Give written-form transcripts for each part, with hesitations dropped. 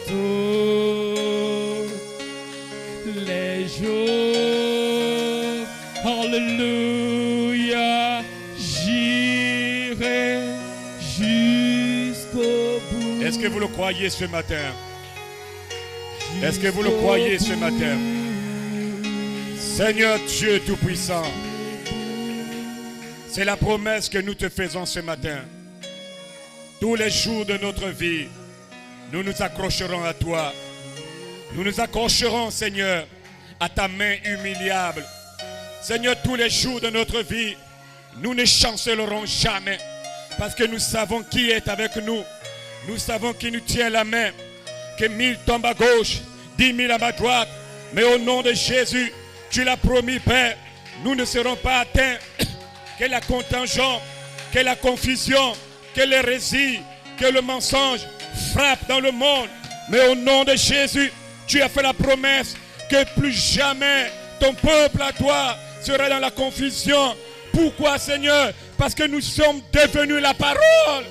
tous les jours. Alléluia, j'irai jusqu'au bout. Est-ce que vous le croyez ce matin? Est-ce que vous le croyez ce matin? Seigneur Dieu Tout-Puissant, c'est la promesse que nous te faisons ce matin. Tous les jours de notre vie, nous nous accrocherons à toi. Nous nous accrocherons, Seigneur, à ta main humiliable. Seigneur, tous les jours de notre vie, nous ne chancellerons jamais. Parce que nous savons qui est avec nous. Nous savons qui nous tient la main. Que 1000 tombent à gauche, 10 000 à ma droite. Mais au nom de Jésus, tu l'as promis, Père, nous ne serons pas atteints. Que la contingence, que la confusion, que l'hérésie, que le mensonge frappe dans le monde. Mais au nom de Jésus, tu as fait la promesse que plus jamais ton peuple à toi sera dans la confusion. Pourquoi, Seigneur? Parce que nous sommes devenus la parole.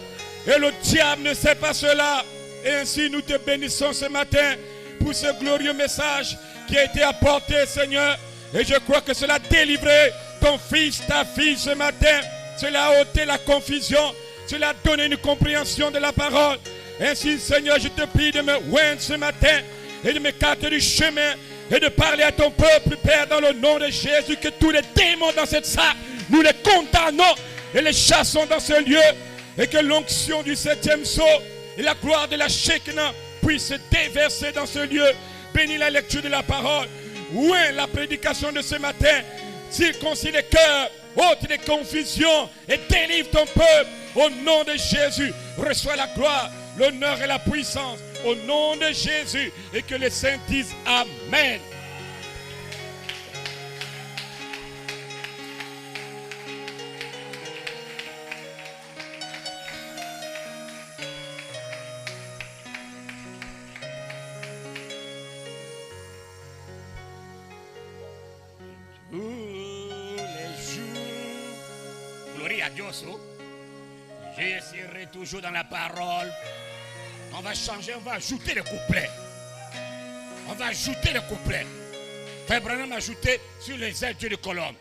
Et le diable ne sait pas cela. Et ainsi nous te bénissons ce matin pour ce glorieux message qui a été apporté, Seigneur. Et je crois que cela a délivré ton fils, ta fille ce matin. Cela a ôté la confusion. Cela a donné une compréhension de la parole. Ainsi, Seigneur, je te prie de me oindre ce matin et de m'écarter du chemin et de parler à ton peuple, Père, dans le nom de Jésus, que tous les démons dans cette salle, nous les condamnons et les chassons dans ce lieu, et que l'onction du 7e sceau et la gloire de la Shekinah puissent se déverser dans ce lieu. Bénis la lecture de la parole, oins la prédication de ce matin, circoncis les cœurs, ôte les confusions et délivre ton peuple. Au nom de Jésus, reçois la gloire, l'honneur et la puissance. Au nom de Jésus, et que les saints disent Amen. Tous les jours, gloire à Dieu, je serai toujours dans la parole. On va changer, on va ajouter les couplets. On va ajouter les couplets. Frère Branham a ajouté sur les ailes de colombe.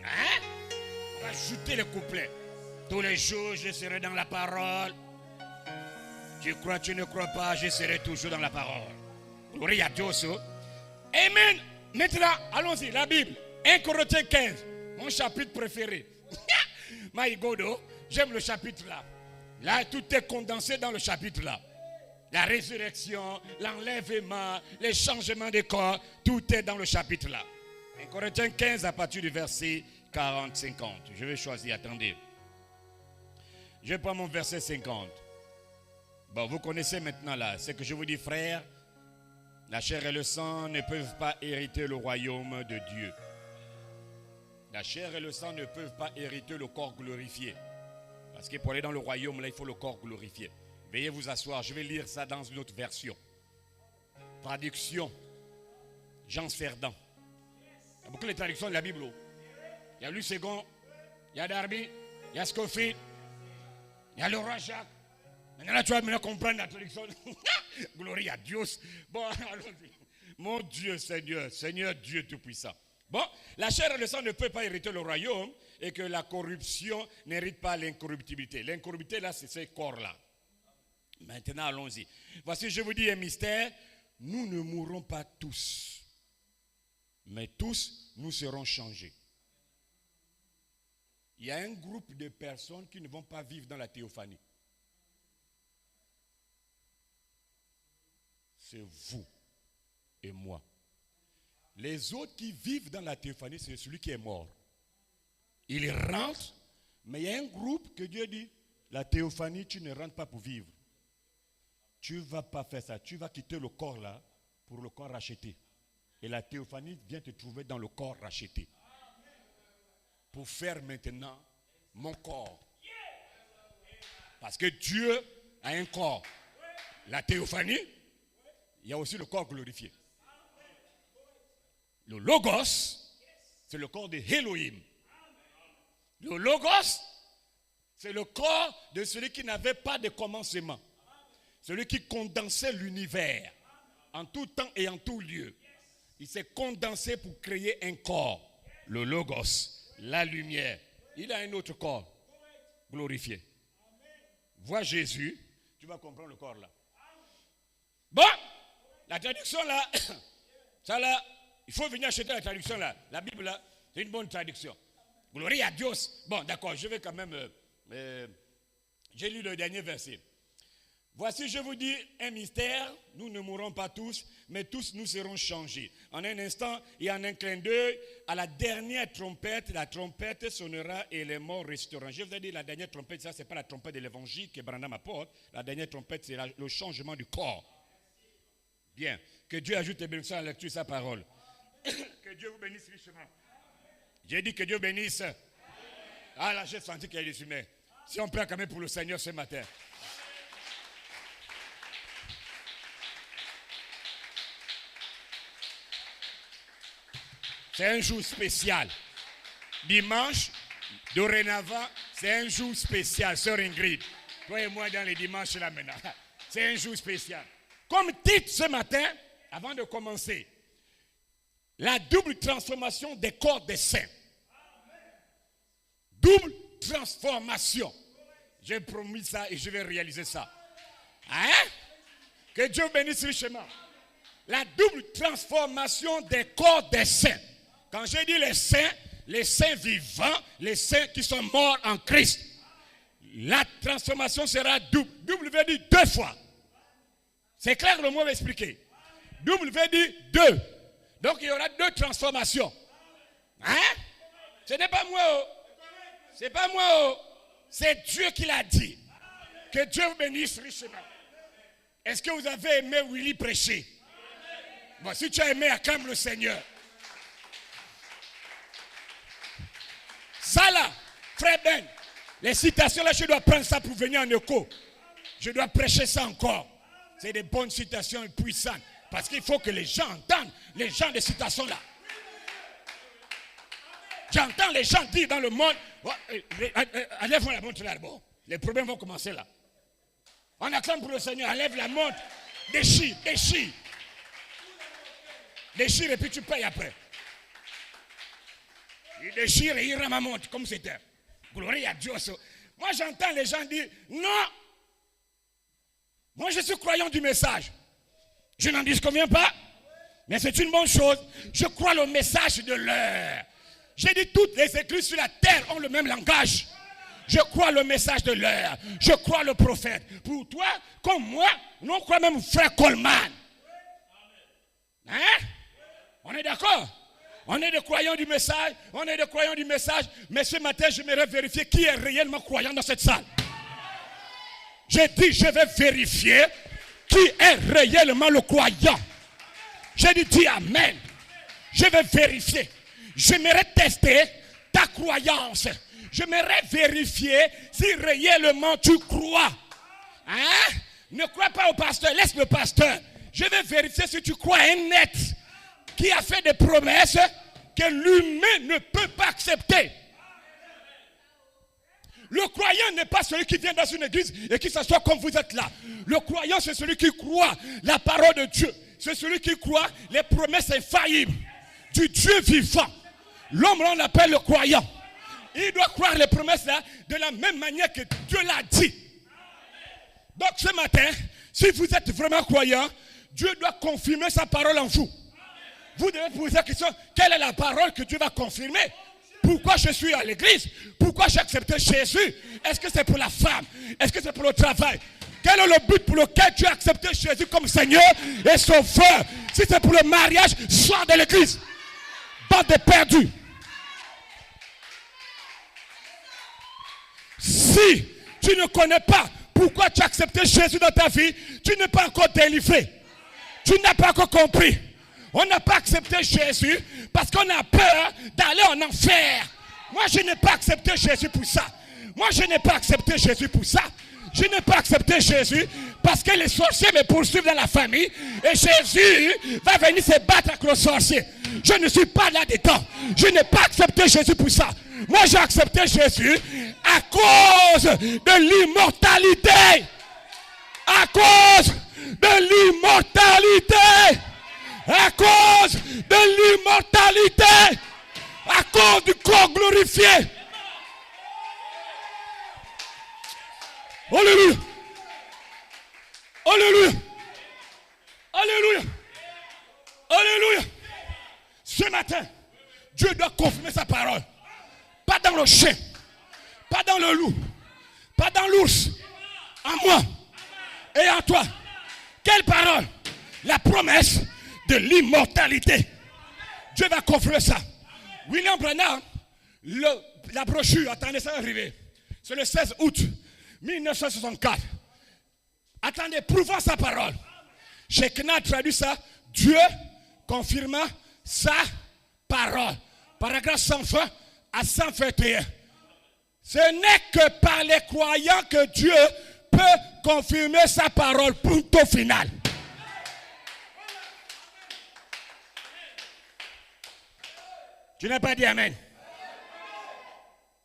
Hein? On va ajouter les couplets. Tous les jours, je serai dans la parole. Tu crois, tu ne crois pas, je serai toujours dans la parole. Gloire à Dieu. Amen. Maintenant, allons-y, la Bible. 1 Corinthiens 15, mon chapitre préféré. My God, j'aime le chapitre là. Là, tout est condensé dans le chapitre là. La résurrection, l'enlèvement, les changements de corps, tout est dans le chapitre là. 1 Corinthiens 15 à partir du verset 40-50. Je vais choisir, attendez. Je prends mon verset 50. Bon, vous connaissez maintenant là, ce que je vous dis, frère. La chair et le sang ne peuvent pas hériter le royaume de Dieu. La chair et le sang ne peuvent pas hériter le corps glorifié. Parce que pour aller dans le royaume, là, il faut le corps glorifié. Veuillez vous asseoir. Je vais lire ça dans une autre version. Traduction. Jean Serdan. Il y a beaucoup de traductions de la Bible. Il y a Louis II, il y a Darby, il y a Scofield, il y a le roi Jacques. Maintenant, là, tu vas maintenant comprendre la traduction. Gloire à Dieu. Bon, allons-y. Mon Dieu, Seigneur, Seigneur Dieu Tout-Puissant. Bon, la chair et le sang ne peuvent pas hériter le royaume et que la corruption n'hérite pas l'incorruptibilité. L'incorruptibilité, là, c'est ce corps-là. Maintenant, allons-y. Voici, je vous dis un mystère. Nous ne mourrons pas tous. Mais tous, nous serons changés. Il y a un groupe de personnes qui ne vont pas vivre dans la théophanie. C'est vous et moi. Les autres qui vivent dans la théophanie, c'est celui qui est mort. Il rentre, mais il y a un groupe que Dieu dit, la théophanie, tu ne rentres pas pour vivre. Tu ne vas pas faire ça. Tu vas quitter le corps là pour le corps racheté. Et la théophanie vient te trouver dans le corps racheté. Pour faire maintenant mon corps. Parce que Dieu a un corps. La théophanie, il y a aussi le corps glorifié. Le Logos, c'est le corps de Elohim. Le Logos, c'est le corps de celui qui n'avait pas de commencement. celui qui condensait l'univers en tout temps et en tout lieu. Il s'est condensé pour créer un corps, le Logos, la lumière. Il a un autre corps glorifié. Vois Jésus, tu vas comprendre le corps là. Bon, la traduction là, ça là, il faut venir acheter la traduction là. La Bible là, c'est une bonne traduction. Gloire à Dieu. Bon, d'accord, je vais quand même... j'ai lu le dernier verset. Voici, je vous dis un mystère, nous ne mourrons pas tous, mais tous nous serons changés. En un instant et en un clin d'œil, à la dernière trompette, la trompette sonnera et les morts resteront. Je vous ai dit, la dernière trompette, ça, ce n'est pas la trompette de l'évangile que Branham apporte. La dernière trompette, c'est le changement du corps. Bien. Que Dieu ajoute et bénisse à la lecture de sa parole. Que Dieu vous bénisse richement. J'ai dit que Dieu bénisse. Ah là, j'ai senti qu'il y a des humains. Si on prie quand même pour le Seigneur ce matin. C'est un jour spécial. Dimanche, dorénavant, c'est un jour spécial. Sœur Ingrid, toi et moi dans les dimanches là maintenant. C'est un jour spécial. Comme titre ce matin, avant de commencer, la double transformation des corps des saints. Double transformation. J'ai promis ça et je vais réaliser ça. Hein? Que Dieu bénisse richement. La double transformation des corps des saints. Quand j'ai dit les saints vivants, les saints qui sont morts en Christ, la transformation sera double. Double veut dire deux fois. C'est clair, le mot va expliquer. Double veut dire deux. Donc il y aura deux transformations. Hein? Ce n'est pas moi. Oh. C'est pas moi. Oh. C'est Dieu qui l'a dit. Que Dieu vous bénisse richement. Est-ce que vous avez aimé Willy prêcher? Bon, si tu as aimé, acclame le Seigneur. Ça là, frère Ben, les citations là, je dois prendre ça pour venir en écho. Je dois prêcher ça encore. C'est des bonnes citations puissantes. Parce qu'il faut que les gens entendent les gens de citations là. J'entends les gens dire dans le monde, enlève-moi la montre là d'abord. Les problèmes vont commencer là. On acclame pour le Seigneur, enlève la montre, déchire. Déchire et puis tu payes après. Il déchire et il rend ma montre comme c'était. Gloire à Dieu. Moi j'entends les gens dire, non. Moi je suis croyant du message. Je n'en disconviens pas. Mais c'est une bonne chose. Je crois le message de l'heure. J'ai dit toutes les églises sur la terre ont le même langage. Je crois le message de l'heure. Je crois le prophète. Pour toi, comme moi, nous on croit même frère Coleman. Hein? On est d'accord? On est des croyants du message. On est des croyants du message. Mais ce matin, j'aimerais vérifier qui est réellement croyant dans cette salle. J'ai dit, je vais vérifier qui est réellement le croyant. J'ai dit, dis amen. Je vais vérifier. J'aimerais tester ta croyance. J'aimerais vérifier si réellement tu crois. Hein? Ne crois pas au pasteur, laisse le pasteur. Je vais vérifier si tu crois à un être qui a fait des promesses que l'humain ne peut pas accepter. Le croyant n'est pas celui qui vient dans une église et qui s'assoit comme vous êtes là. Le croyant, c'est celui qui croit la parole de Dieu. C'est celui qui croit les promesses infaillibles du Dieu vivant. L'homme, on l'appelle le croyant. Il doit croire les promesses là de la même manière que Dieu l'a dit. Donc ce matin, si vous êtes vraiment croyant, Dieu doit confirmer sa parole en vous. Vous devez poser la question, quelle est la parole que Dieu va confirmer? Pourquoi je suis à l'église? Pourquoi j'ai accepté Jésus? Est-ce que c'est pour la femme? Est-ce que c'est pour le travail? Quel est le but pour lequel tu as accepté Jésus comme Seigneur et Sauveur? Si c'est pour le mariage, sors de l'église. Bande de perdus. Si tu ne connais pas pourquoi tu as accepté Jésus dans ta vie, tu n'es pas encore délivré. Tu n'as pas encore compris. On n'a pas accepté Jésus parce qu'on a peur d'aller en enfer. Moi, je n'ai pas accepté Jésus pour ça. Moi, je n'ai pas accepté Jésus pour ça. Je n'ai pas accepté Jésus parce que les sorciers me poursuivent dans la famille et Jésus va venir se battre avec le sorcier. Je ne suis pas là-dedans. Je n'ai pas accepté Jésus pour ça. Moi, j'ai accepté Jésus à cause de l'immortalité. À cause de l'immortalité. À cause de l'immortalité. À cause du corps glorifié. Alléluia. Alléluia. Alléluia. Alléluia. Ce matin, Dieu doit confirmer sa parole. Pas dans le chien, pas dans le loup, pas dans l'ours. En moi et en toi. Quelle parole? La promesse de l'immortalité. Dieu va confirmer ça. William Branham, la brochure, attendez, ça va arriver. C'est le 16 août 1964. Attendez, prouvant sa parole. Shekinah traduit ça. Dieu confirma sa parole. Paragraphe 120 à 121. Ce n'est que par les croyants que Dieu peut confirmer sa parole. Punto final. Tu n'as pas dit amen.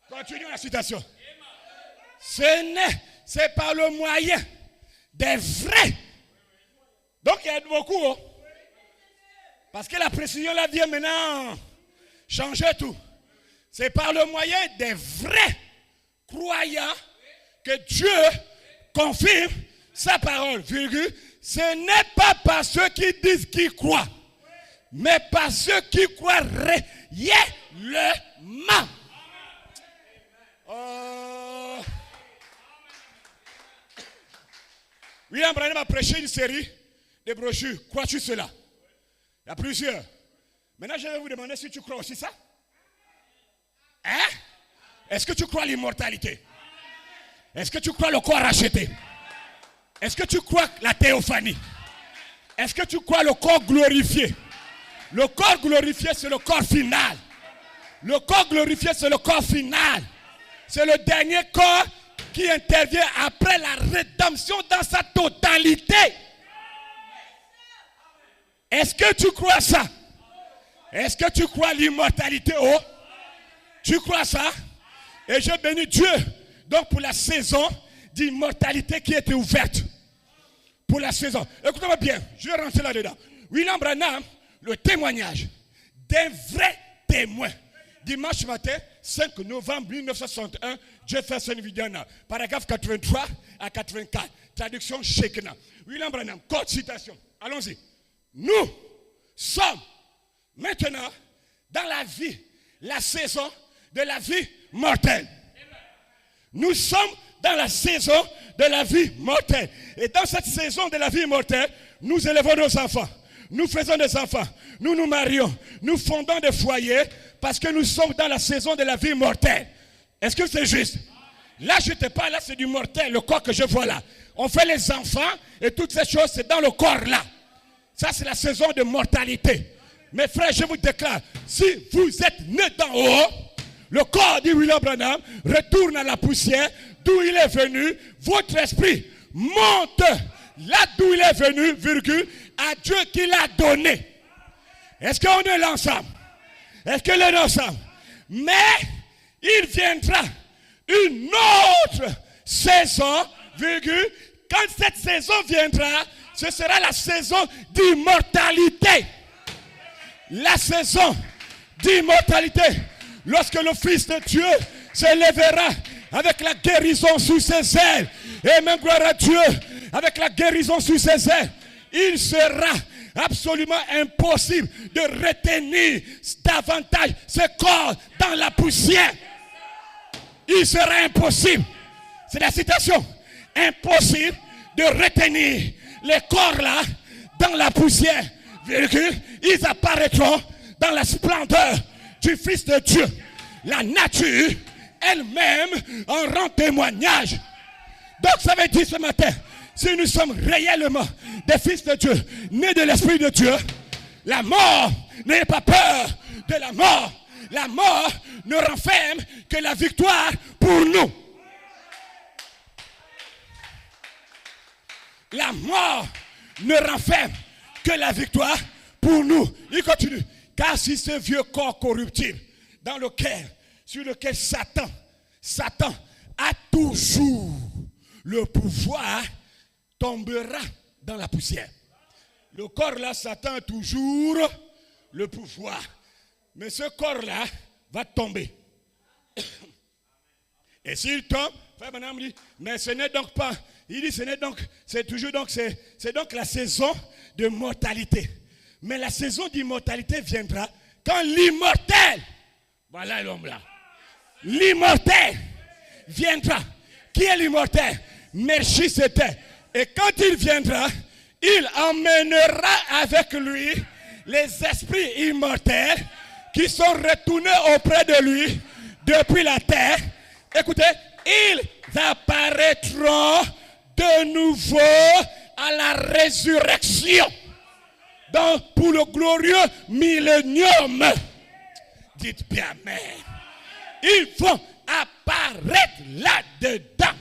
Continuons la citation. C'est par le moyen des vrais. Donc il y a beaucoup. Oh. Parce que la précision là vient maintenant changer tout. C'est par le moyen des vrais croyants que Dieu confirme sa parole. Virgule. Ce n'est pas par ceux qui disent qu'ils croient, mais par ceux qui croient réellement. William Branham a prêché une série de brochures. Crois-tu cela? Il y a plusieurs. Maintenant, je vais vous demander si tu crois aussi ça. Hein? Est-ce que tu crois l'immortalité? Est-ce que tu crois le corps racheté? Est-ce que tu crois la théophanie? Est-ce que tu crois le corps glorifié? Le corps glorifié, c'est le corps final. Le corps glorifié, c'est le corps final. C'est le dernier corps qui intervient après la rédemption dans sa totalité. Est-ce que tu crois ça? Est-ce que tu crois l'immortalité? Oh, tu crois ça? Et je bénis Dieu donc pour la saison d'immortalité qui était ouverte. Pour la saison. Écoutez-moi bien, je vais rentrer là-dedans. William Branham, le témoignage d'un vrai témoin. Dimanche matin, 5 novembre 1961, Jefferson Indiana, paragraphe 83 à 84, traduction Shekinah. William Branham, courte citation. Allons-y. Nous sommes maintenant dans la vie, la saison de la vie mortelle. Nous sommes dans la saison de la vie mortelle. Et dans cette saison de la vie mortelle, nous élevons nos enfants. Nous faisons des enfants. Nous nous marions. Nous fondons des foyers parce que nous sommes dans la saison de la vie mortelle. Est-ce que c'est juste? Là, je te parle, là, c'est du mortel, le corps que je vois là. On fait les enfants et toutes ces choses, c'est dans le corps là. Ça, c'est la saison de mortalité. Mes frères, je vous déclare, si vous êtes nés d'en haut, le corps, dit William Branham, retourne à la poussière d'où il est venu. Votre esprit monte là d'où il est venu, virgule, à Dieu qui l'a donné. Est-ce qu'on est là ensemble? Est-ce que l'on est ensemble? Mais il viendra une autre saison, virgule, quand cette saison viendra, ce sera la saison d'immortalité. La saison d'immortalité. Lorsque le Fils de Dieu s'élèvera avec la guérison sous ses ailes, et même gloire à Dieu, avec la guérison sous ses ailes, il sera absolument impossible de retenir davantage ce corps dans la poussière. Il sera impossible, c'est la citation, impossible de retenir les corps là dans la poussière. Ils apparaîtront dans la splendeur du Fils de Dieu. La nature elle-même en rend témoignage. Donc ça veut dire ce matin, si nous sommes réellement des fils de Dieu, nés de l'Esprit de Dieu, la mort, n'ayez pas peur de la mort. La mort ne renferme que la victoire pour nous. La mort ne renferme que la victoire pour nous. Il continue. Car si ce vieux corps corruptible sur lequel Satan a toujours le pouvoir, tombera dans la poussière. Le corps-là, Satan a toujours le pouvoir. Mais ce corps-là va tomber. Et s'il tombe, frère Branham dit, mais ce n'est donc pas, il dit, c'est donc la saison de mortalité. Mais la saison d'immortalité viendra quand l'immortel, voilà l'homme là, l'immortel viendra. Qui est l'immortel? Melchisédek. Et quand il viendra, il emmènera avec lui les esprits immortels qui sont retournés auprès de lui depuis la terre. Écoutez, ils apparaîtront de nouveau à la résurrection. Donc, pour le glorieux millénium. Dites bien amen. Ils vont apparaître là-dedans.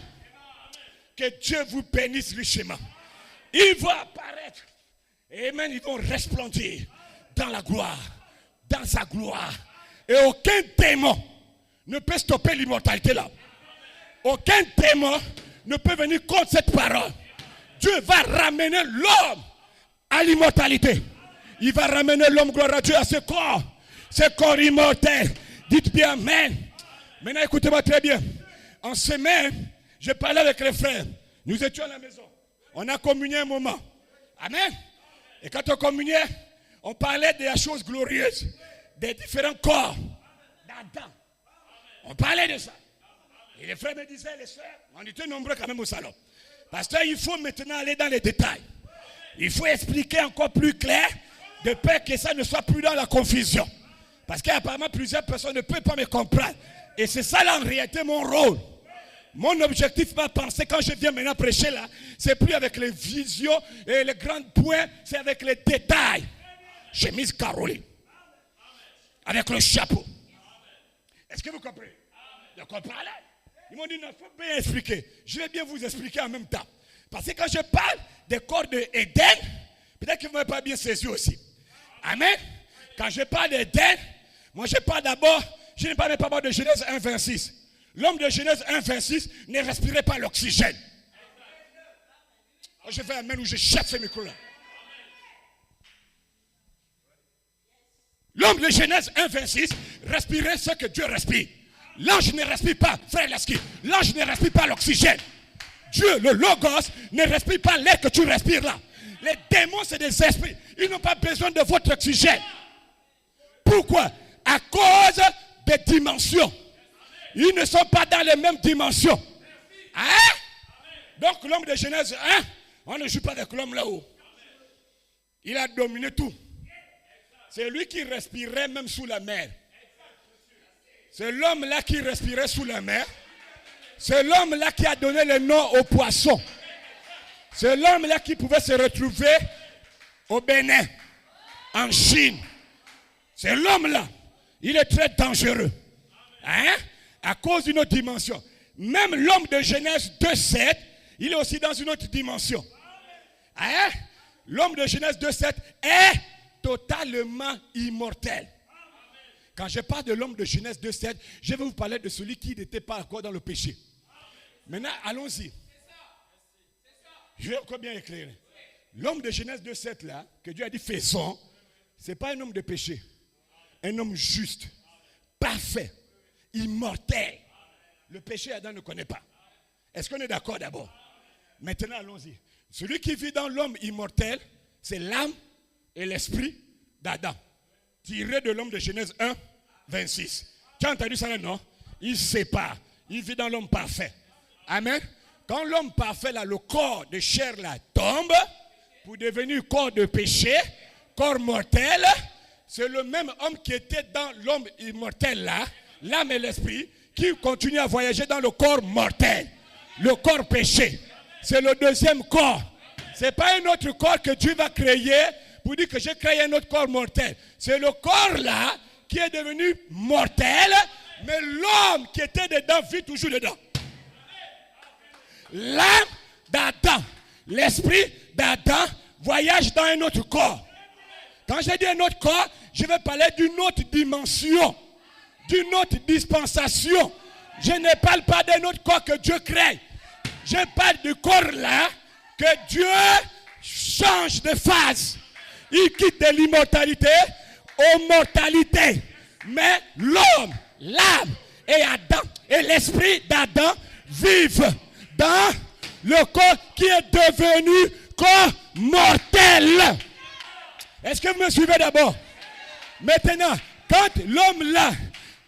Que Dieu vous bénisse richement. Ils vont apparaître. Amen. Ils vont resplendir dans la gloire. Dans sa gloire. Et aucun démon ne peut stopper l'immortalité là. Aucun démon ne peut venir contre cette parole. Dieu va ramener l'homme à l'immortalité. Il va ramener l'homme, gloire à Dieu, à ce corps immortel. Dites bien amen. Maintenant écoutez-moi très bien. En semaine, je parlais avec les frères. Nous étions à la maison. On a communié un moment. Amen. Et quand on communiait, on parlait des choses glorieuses, des différents corps d'Adam. On parlait de ça. Et les frères me disaient, les sœurs, on était nombreux quand même au salon. Pasteur, il faut maintenant aller dans les détails. Il faut expliquer encore plus clair, de peur que ça ne soit plus dans la confusion. Parce qu'apparemment, plusieurs personnes ne peuvent pas me comprendre. Et c'est ça là en réalité mon rôle. Mon objectif, ma pensée, quand je viens maintenant prêcher là, c'est plus avec les visions et les grands points, c'est avec les détails. Chemise Caroline. Avec le chapeau. Est-ce que vous comprenez? Vous comprenez? Ils m'ont dit, non, il faut bien expliquer. Je vais bien vous expliquer en même temps. Parce que quand je parle des corps d'Éden, peut-être que vous ne m'avez pas bien saisi aussi. Amen. Quand je parle d'Éden, moi je parle d'abord, je ne parle pas de Genèse 1, 26. L'homme de Genèse 1, 26 ne respirait pas l'oxygène. Je fais un main où je cherche ce micro-là. L'homme de Genèse 1, 26 respirait ce que Dieu respire. L'ange ne respire pas, frère Lasky. L'ange ne respire pas l'oxygène. Dieu, le Logos, ne respire pas l'air que tu respires là. Les démons, c'est des esprits. Ils n'ont pas besoin de votre oxygène. Pourquoi? À cause des dimensions. Ils ne sont pas dans les mêmes dimensions. Hein? Donc l'homme de Genèse 1, on ne joue pas avec l'homme là-haut. Il a dominé tout. C'est lui qui respirait même sous la mer. C'est l'homme là qui respirait sous la mer. C'est l'homme là qui a donné le nom aux poissons. C'est l'homme là qui pouvait se retrouver au Bénin, en Chine. C'est l'homme là. Il est très dangereux. Hein? À cause d'une autre dimension. Même l'homme de Genèse 2.7, il est aussi dans une autre dimension. Hein? L'homme de Genèse 2.7 est totalement immortel. Quand je parle de l'homme de Genèse 2.7, je vais vous parler de celui qui n'était pas encore dans le péché. Maintenant, allons-y. Je vais encore bien éclairer. L'homme de Genèse 2.7 là, que Dieu a dit faisons, ce n'est pas un homme de péché. Un homme juste, parfait, immortel. Le péché, Adam ne connaît pas. Est-ce qu'on est d'accord d'abord? Maintenant, allons-y. Celui qui vit dans l'homme immortel, c'est l'âme et l'esprit d'Adam. Tiré de l'homme de Genèse 1, 26. Tu as entendu ça là, non? Il sépare. Il vit dans l'homme parfait. Amen. Quand l'homme parfait, là, le corps de chair là, tombe pour devenir corps de péché, corps mortel, c'est le même homme qui était dans l'homme immortel là, l'âme et l'esprit, qui continue à voyager dans le corps mortel, le corps péché. C'est le deuxième corps. Ce n'est pas un autre corps que Dieu va créer pour dire que j'ai créé un autre corps mortel. C'est le corps là qui est devenu mortel, mais l'homme qui était dedans vit toujours dedans. L'âme d'Adam, l'esprit d'Adam voyage dans un autre corps. Quand je dis un autre corps, je vais parler d'une autre dimension, d'une autre dispensation. Je ne parle pas d'un autre corps que Dieu crée. Je parle du corps là que Dieu change de phase. Il quitte de l'immortalité aux mortalités. Mais l'homme, l'âme et Adam et l'esprit d'Adam vivent dans le corps qui est devenu corps mortel. Est-ce que vous me suivez d'abord? Maintenant, quand l'homme là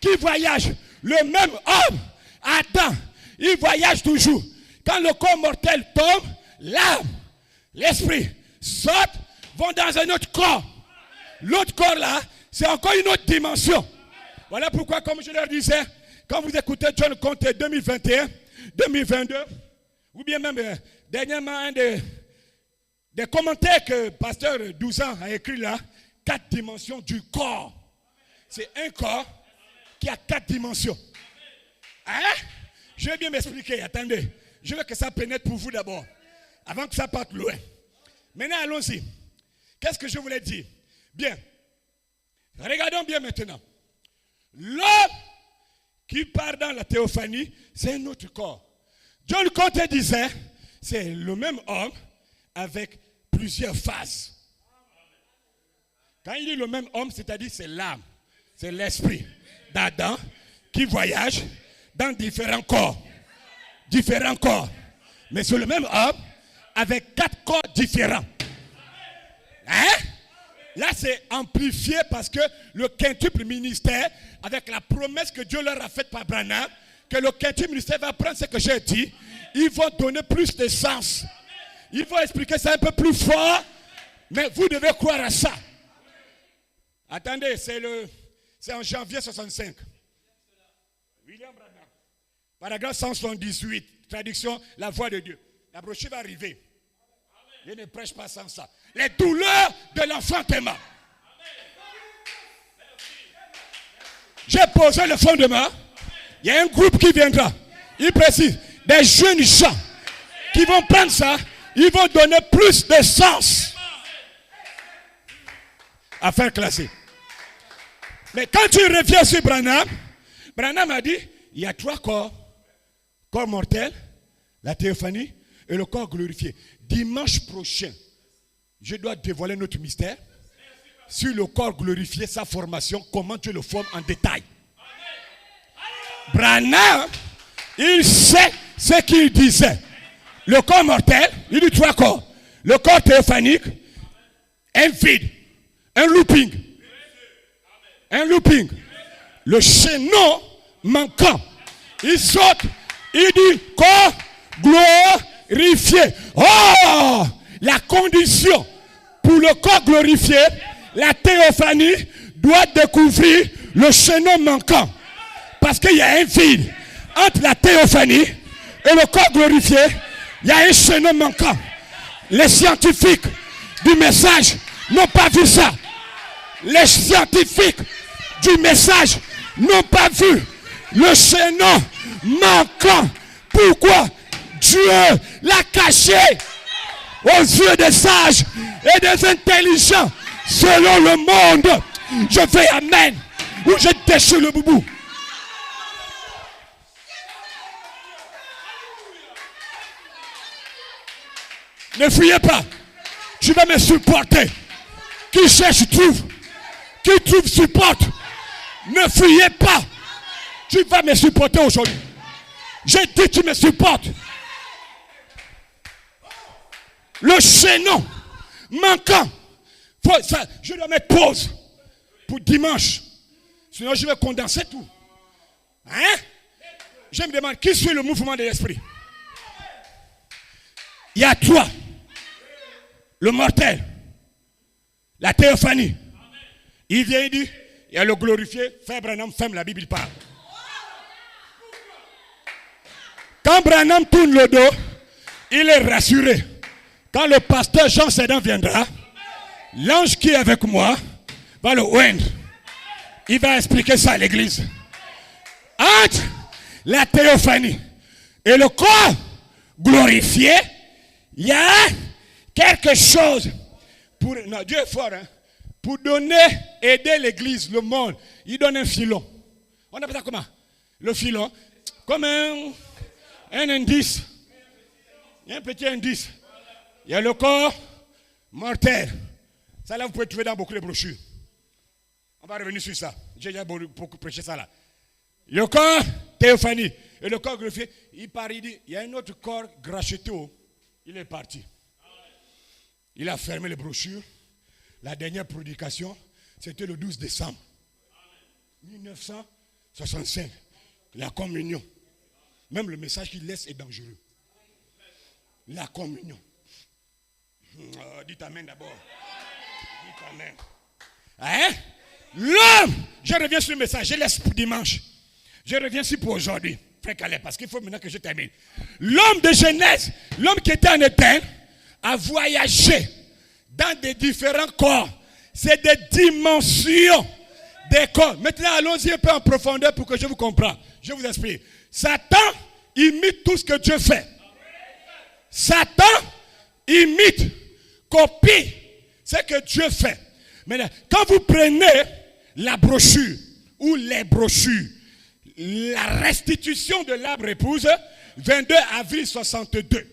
qui voyage, le même homme, Adam, il voyage toujours. Quand le corps mortel tombe, l'âme, l'esprit sortent, vont dans un autre corps. L'autre corps là, c'est encore une autre dimension. Voilà pourquoi, comme je leur disais, quand vous écoutez John Conte 2021, 2022, ou bien même dernièrement un des commentaires que pasteur 12 ans a écrit là, 4 dimensions du corps. C'est un corps qui a 4 dimensions. Hein? Je vais bien m'expliquer, attendez. Je veux que ça pénètre pour vous d'abord, avant que ça parte loin. Maintenant, allons-y. Qu'est-ce que je voulais dire? Bien. Regardons bien maintenant. L'homme qui part dans la théophanie, c'est un autre corps. John Conte disait, c'est le même homme avec plusieurs phases. Quand il dit le même homme, c'est-à-dire c'est l'âme, c'est l'esprit d'Adam qui voyage dans différents corps. Différents corps. Mais c'est le même homme avec 4 corps différents. Hein? Là, c'est amplifié parce que le quintuple ministère, avec la promesse que Dieu leur a faite par Branham, que le quintuple ministère va prendre ce que j'ai dit, ils vont donner plus de sens. Ils vont expliquer ça un peu plus fort, mais vous devez croire à ça. Attendez, c'est en janvier 65. William Branham. Paragraphe 178, traduction, la voix de Dieu. La brochure va arriver. Je ne prêche pas sans ça. Les douleurs de l'enfantement. J'ai posé le fondement. Il y a un groupe qui viendra. Il précise, des jeunes gens qui vont prendre ça, ils vont donner plus de sens à faire classer. Mais quand tu reviens sur Branham, Branham a dit, il y a 3 corps. Corps mortel, la théophanie et le corps glorifié. Dimanche prochain, je dois dévoiler notre mystère sur le corps glorifié, sa formation, comment Dieu le forme en détail. Branham, il sait ce qu'il disait. Le corps mortel, il dit 3 corps. Le corps théophanique, un vide, un looping. Un looping. Le chaînon manquant. Il saute, il dit corps glorifié. Oh! La condition pour le corps glorifié, la théophanie doit découvrir le chaînon manquant. Parce qu'il y a un vide entre la théophanie et le corps glorifié. Il y a un chaînon manquant. Les scientifiques du message n'ont pas vu ça. Les scientifiques du message n'ont pas vu le chaînon manquant. Pourquoi? Dieu l'a caché aux yeux des sages et des intelligents selon le monde. Je fais amen ou je déchire le boubou. Ne fuyez pas. Tu vas me supporter. Qui cherche trouve. Qui trouve supporte. Ne fuyez pas. Tu vas me supporter aujourd'hui. J'ai dit tu me supportes. Le chaînon manquant. Je dois mettre pause pour dimanche. Sinon je vais condenser tout. Hein? Je me demande qui suit le mouvement de l'esprit. Il y a 3. Le mortel. La théophanie. Il vient, il dit, il y a le glorifié. Frère Branham ferme la Bible, il parle. Quand Branham tourne le dos, il est rassuré. Quand le pasteur Jean Sédan viendra, l'ange qui est avec moi va le oindre. Il va expliquer ça à l'église. Entre la théophanie et le corps glorifié, il y a quelque chose pour... Non, Dieu est fort, hein? Pour donner, aider l'église, le monde. Il donne un filon. On appelle ça comment? Le filon. Comme un indice. Il y a un petit indice. Il y a le corps mortel. Ça là, vous pouvez trouver dans beaucoup de brochures. On va revenir sur ça. J'ai déjà beaucoup prêché ça là. Le corps théophanie et le corps glorifié, il part, il dit, il y a un autre corps gracheté, il est parti. Il a fermé les brochures. La dernière prédication, c'était le 12 décembre 1965. La communion. Même le message qu'il laisse est dangereux. La communion. Dites amen d'abord. Dites amen. Hein? L'homme, je reviens sur le message, je laisse pour dimanche. Je reviens sur pour aujourd'hui, frère Calais, parce qu'il faut maintenant que je termine. L'homme de Genèse, l'homme qui était en Éden, a voyagé dans des différents corps. C'est des dimensions des corps. Maintenant, allons-y un peu en profondeur pour que je vous comprenne. Je vous explique. Satan imite tout ce que Dieu fait. Satan imite, copie ce que Dieu fait. Maintenant, quand vous prenez la brochure ou les brochures, la restitution de l'arbre épouse, 22 avril 62.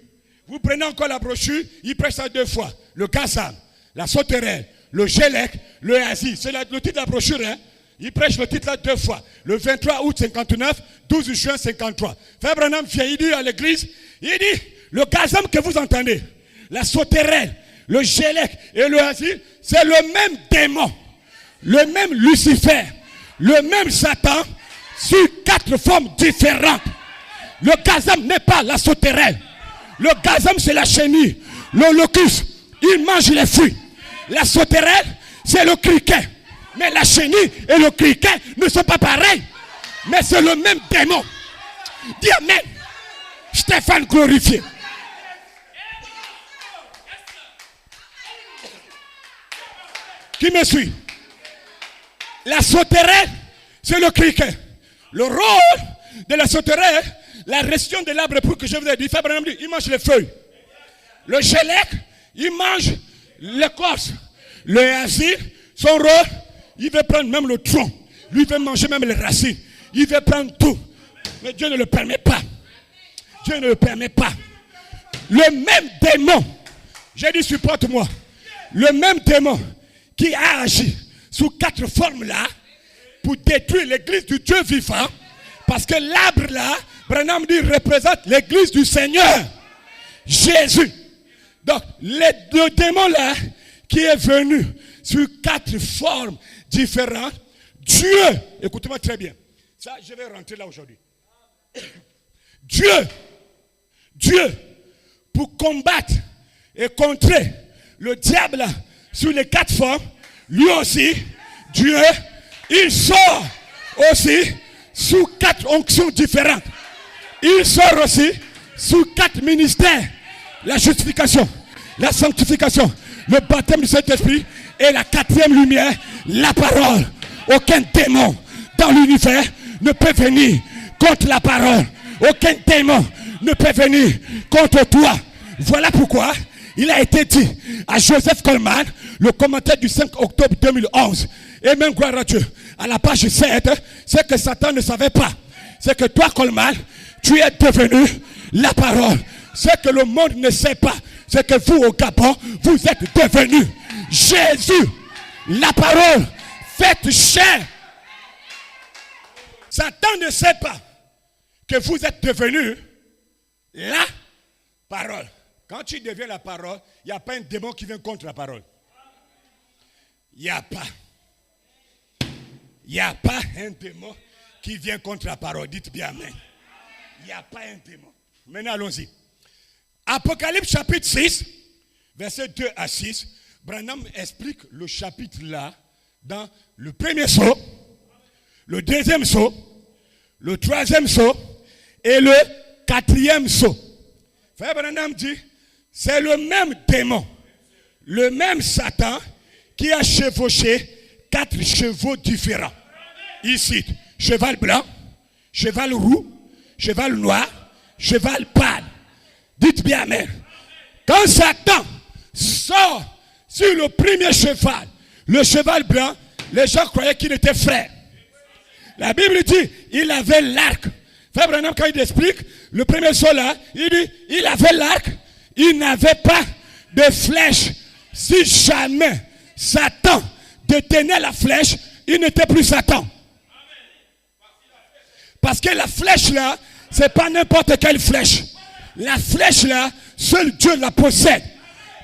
Vous prenez encore la brochure, il prêche ça 2 fois. Le Kazam, la sauterelle, le Gélec, le Asie. C'est le titre de la brochure, hein? Il prêche le titre là 2 fois. Le 23 août 59, 12 juin 53. Frère Branham vient, il dit à l'église, il dit, le Kazam que vous entendez, la sauterelle, le Gélec et le Asie, c'est le même démon, le même Lucifer, le même Satan, sur 4 formes différentes. Le Kazam n'est pas la sauterelle. Le Kazam, c'est la chenille. Le locus, il mange les fruits. La sauterelle, c'est le criquet. Mais la chenille et le criquet ne sont pas pareils. Mais c'est le même démon. Dis amen. Stéphane glorifié. Qui me suit? La sauterelle, c'est le criquet. Le rôle de la sauterelle, la restitution de l'arbre pour que je vous ai dit, il mange les feuilles. Le Gélec, il mange l'écorce. Le asile, son rôle, il veut prendre même le tronc. Lui, il veut manger même les racines. Il veut prendre tout. Mais Dieu ne le permet pas. Dieu ne le permet pas. Le même démon, j'ai dit supporte-moi, le même démon qui a agi sous 4 formes là, pour détruire l'église du Dieu vivant, parce que l'arbre là, Branham dit, représente l'église du Seigneur, Jésus. Donc, le démon là, qui est venu sur 4 formes différentes, Dieu, écoutez-moi très bien, ça je vais rentrer là aujourd'hui. Dieu, pour combattre et contrer le diable sur les 4 formes, lui aussi, Dieu, il sort aussi sous 4 onctions différentes. Il sort aussi sous 4 ministères. La justification, la sanctification, le baptême du Saint-Esprit et la 4e lumière, la parole. Aucun démon dans l'univers ne peut venir contre la parole. Aucun démon ne peut venir contre toi. Voilà pourquoi il a été dit à Joseph Coleman, le commentaire du 5 octobre 2011, et même gloire à Dieu, à la page 7, c'est que Satan ne savait pas. C'est que toi, Coleman, tu es devenu la parole. Ce que le monde ne sait pas, c'est que vous, au Gabon, vous êtes devenu Jésus, la parole, faite chair. Satan ne sait pas que vous êtes devenu la parole. Quand tu deviens la parole, il n'y a pas un démon qui vient contre la parole. Il n'y a pas. Il n'y a pas un démon qui vient contre la parole. Dites bien amen. Il n'y a pas un démon. Maintenant, allons-y. Apocalypse chapitre 6, versets 2 à 6. Branham explique le chapitre là dans le premier saut, le deuxième saut, le troisième saut et le 4e saut. Frère Branham dit, c'est le même démon, le même Satan qui a chevauché 4 chevaux différents. Ici, cheval blanc, cheval roux, cheval noir, cheval pâle. Dites bien amen. Quand Satan sort sur le premier cheval, le cheval blanc, les gens croyaient qu'il était frère. La Bible dit, il avait l'arc. Frère Branham, quand il explique, le premier saut là, il dit, il avait l'arc, il n'avait pas de flèche. Si jamais Satan détenait la flèche, il n'était plus Satan. Parce que la flèche là, c'est pas n'importe quelle flèche. La flèche là, seul Dieu la possède.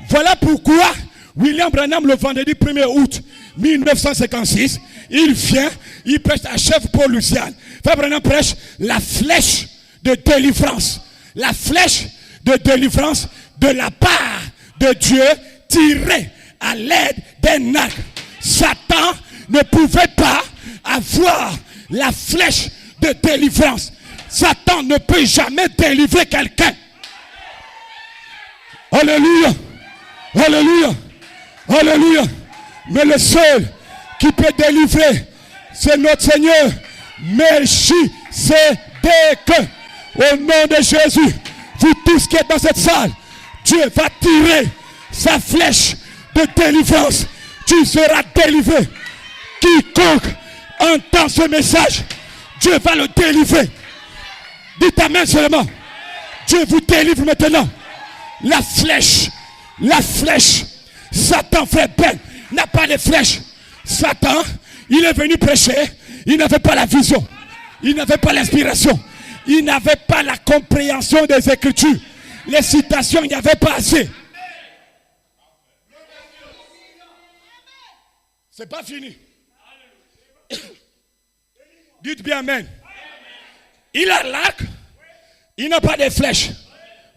Voilà pourquoi William Branham, le vendredi 1er août 1956, il vient, il prêche à chef Paul Lucian. Frère Branham prêche la flèche de délivrance. La flèche de délivrance de la part de Dieu tirée à l'aide d'un arc. Satan ne pouvait pas avoir la flèche de délivrance. Satan ne peut jamais délivrer quelqu'un. Alléluia. Alléluia. Alléluia. Mais le seul qui peut délivrer, c'est notre Seigneur Melchisédek. Au nom de Jésus, vous tous qui êtes dans cette salle, Dieu va tirer sa flèche de délivrance. Tu seras délivré. Quiconque entend ce message, Dieu va le délivrer. Dites amen seulement. Dieu vous délivre maintenant. La flèche. Satan, frère Ben, n'a pas de flèche. Satan, il est venu prêcher. Il n'avait pas la vision. Il n'avait pas l'inspiration. Il n'avait pas la compréhension des Écritures. Les citations, il n'y avait pas assez. C'est pas fini. Dites bien amen. Il a l'arc. Il n'a pas de flèche.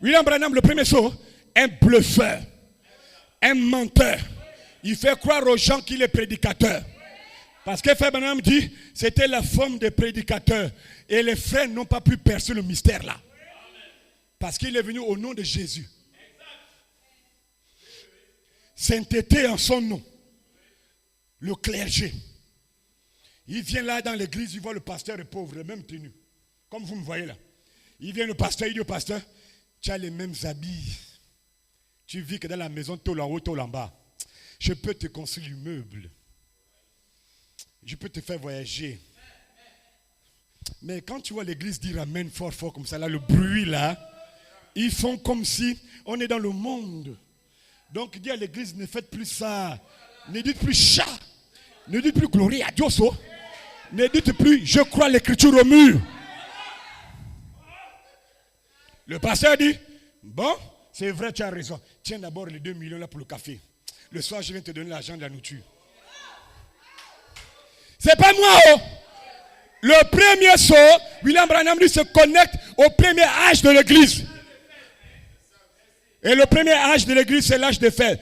William Branham, le premier saut, un bluffeur, un menteur. Il fait croire aux gens qu'il est prédicateur. Parce que Frère Branham dit, c'était la forme des prédicateurs. Et les frères n'ont pas pu percer le mystère là. Parce qu'il est venu au nom de Jésus. Sainteté en son nom. Le clergé. Il vient là dans l'église, il voit le pasteur est pauvre, les mêmes tenues. Comme vous me voyez là. Il vient le pasteur, il dit au pasteur, tu as les mêmes habits. Tu vis que dans la maison, tôle en haut, tôle en bas. Je peux te construire l'immeuble. Je peux te faire voyager. Mais quand tu vois l'église dire amen fort fort comme ça, là, le bruit là, ils font comme si on est dans le monde. Donc il dit à l'église, ne faites plus ça. Ne dites plus chat. Ne dites plus glorie à Dieu. Ne dites plus je crois l'écriture au mur. Le pasteur dit, bon, c'est vrai, tu as raison. Tiens d'abord les 2 millions là pour le café. Le soir, je viens te donner l'argent de la nourriture. C'est pas moi, oh. Le premier saut, William Branham lui se connecte au premier âge de l'église. Et le premier âge de l'église, c'est l'âge de fer.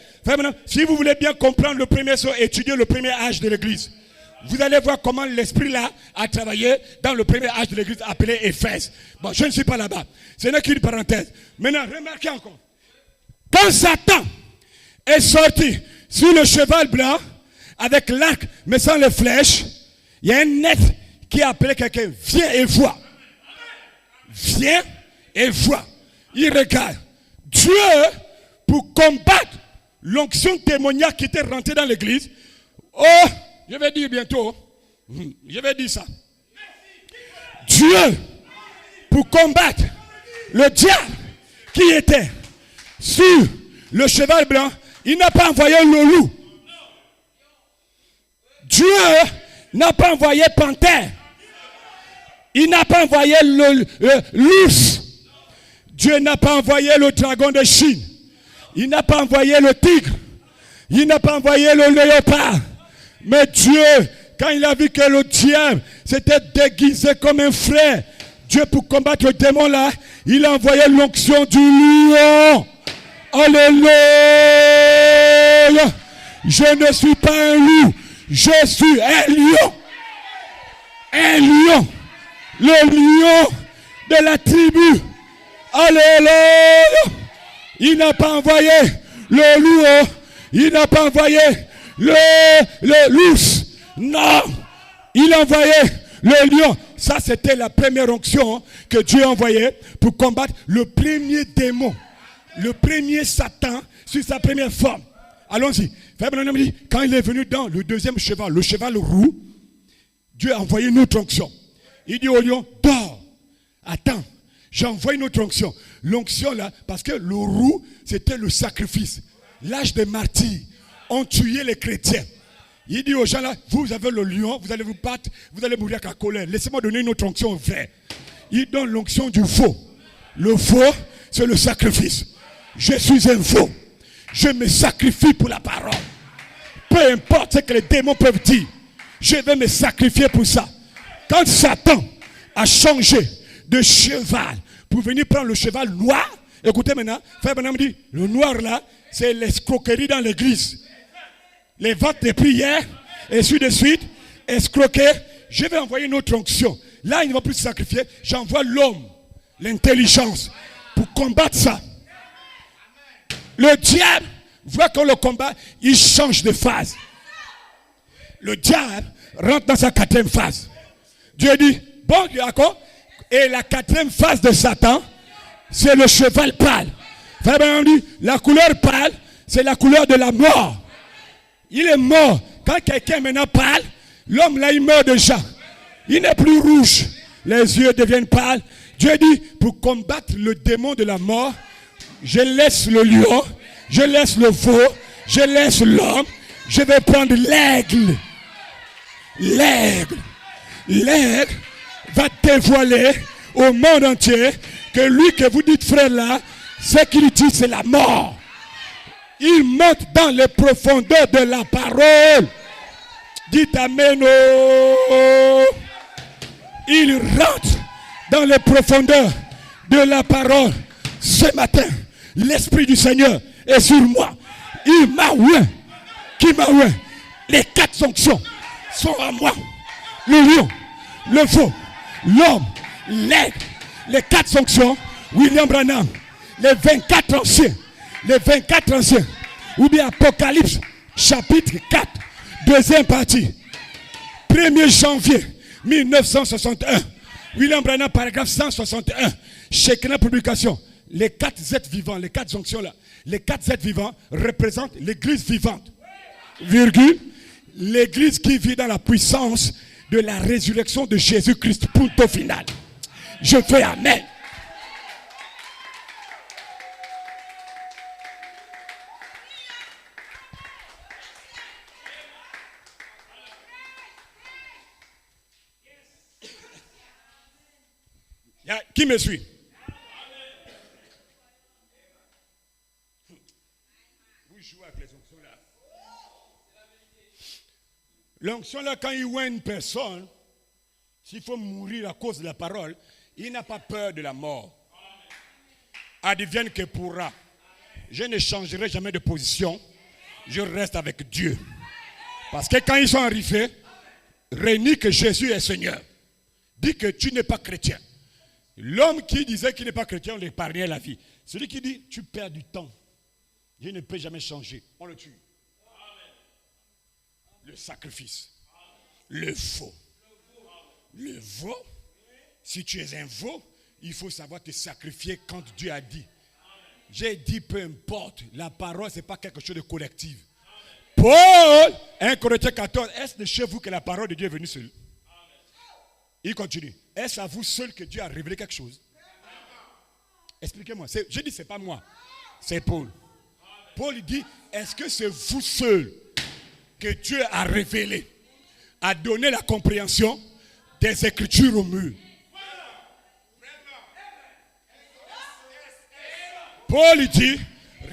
Si vous voulez bien comprendre le premier saut, étudiez le premier âge de l'église. Vous allez voir comment l'esprit là a travaillé dans le premier âge de l'église appelé Éphèse. Bon, je ne suis pas là-bas. Ce n'est qu'une parenthèse. Maintenant, remarquez encore. Quand Satan est sorti sur le cheval blanc, avec l'arc, mais sans les flèches, il y a un être qui a appelé quelqu'un, viens et vois. Viens et vois. Il regarde. Dieu, pour combattre l'onction démoniaque qui était rentrée dans l'église, oh, je vais dire bientôt, je vais dire ça. Dieu, pour combattre le diable qui était sur le cheval blanc, il n'a pas envoyé le loup. Dieu n'a pas envoyé panthère. Il n'a pas envoyé l'ours. Dieu n'a pas envoyé le dragon de Chine. Il n'a pas envoyé le tigre. Il n'a pas envoyé le léopard. Mais Dieu, quand il a vu que le diable s'était déguisé comme un frère, Dieu pour combattre le démon là, il a envoyé l'onction du lion. Alléluia. Je ne suis pas un loup. Je suis un lion. Un lion. Le lion de la tribu. Alléluia. Il n'a pas envoyé le loup. Il n'a pas envoyé l'ours. Non. Il a envoyé le lion. Ça, c'était la première onction que Dieu a envoyée pour combattre le premier démon. Le premier Satan sur sa première forme. Allons-y. Quand il est venu dans le deuxième cheval, le cheval roux, Dieu a envoyé une autre onction. Il dit au lion, dors. Attends, j'ai envoyé une autre onction. L'onction là, parce que le roux, c'était le sacrifice. l'âge des martyrs, ont tué les chrétiens. Il dit aux gens là, vous avez le lion, vous allez vous battre, vous allez mourir avec la colère. Laissez-moi donner une autre onction vraie. Il donne l'onction du faux. Le faux, c'est le sacrifice. Je suis un faux. Je me sacrifie pour la parole. Peu importe ce que les démons peuvent dire, je vais me sacrifier pour ça. Quand Satan a changé de cheval pour venir prendre le cheval noir, écoutez maintenant, Frère Branham dit, le noir là, c'est l'escroquerie dans l'église. Les ventes de prières, et ainsi de suite, escroquer. Je vais envoyer une autre onction. Là, il ne va plus se sacrifier. J'envoie l'homme, l'intelligence, pour combattre ça. Le diable voit qu'on le combat, il change de phase. Le diable rentre dans sa 4e phase. Dieu dit, bon, d'accord. Et la 4e phase de Satan, c'est le cheval pâle. Frère Branham dit, la couleur pâle, c'est la couleur de la mort. Il est mort. Quand quelqu'un est maintenant pâle, l'homme là, il meurt déjà. Il n'est plus rouge. Les yeux deviennent pâles. Dieu dit, pour combattre le démon de la mort, je laisse le lion, je laisse le veau, je laisse l'homme, je vais prendre l'aigle. L'aigle. L'aigle va dévoiler au monde entier que lui que vous dites frère là, ce qu'il dit c'est la mort. Il monte dans les profondeurs de la parole. Dites amen. Oh. Il rentre dans les profondeurs de la parole. Ce matin, l'Esprit du Seigneur est sur moi. Il m'a oué. Qui m'a oué? Les 4 sanctions sont à moi. Le lion, le veau, l'homme, l'aigle. Les 4 sanctions, William Branham. Les 24 anciens. Les 24 anciens. Ou bien Apocalypse, chapitre 4, 2e partie. 1er janvier 1961. William Branham, paragraphe 161. Shekinah publication. Les 4 êtres vivants, les 4 onctions là. Les 4 êtres vivants représentent l'église vivante. Virgule. L'église qui vit dans la puissance de la résurrection de Jésus-Christ. Punto final. Je fais amen. Qui me suit? Vous jouez avec les onctions là. L'onction là, quand il voit une personne, s'il faut mourir à cause de la parole, il n'a pas peur de la mort. Advienne que pourra. Je ne changerai jamais de position. Je reste avec Dieu. Parce que quand ils sont arrivés, renie que Jésus est Seigneur. Dis que tu n'es pas chrétien. L'homme qui disait qu'il n'est pas chrétien, on l'épargnait la vie. Celui qui dit, tu perds du temps. Je ne peux jamais changer. On le tue. Le sacrifice. Le faux. Le veau. Si tu es un veau, il faut savoir te sacrifier quand Dieu a dit. J'ai dit peu importe. La parole, ce n'est pas quelque chose de collectif. Paul, 1 Corinthiens 14, est-ce de chez vous que la parole de Dieu est venue seule? Il continue. Est-ce à vous seul que Dieu a révélé quelque chose? Expliquez-moi. Je dis, ce n'est pas moi. C'est Paul. Paul dit, est-ce que c'est vous seul que Dieu a révélé, a donné la compréhension des Écritures au mur? Paul dit,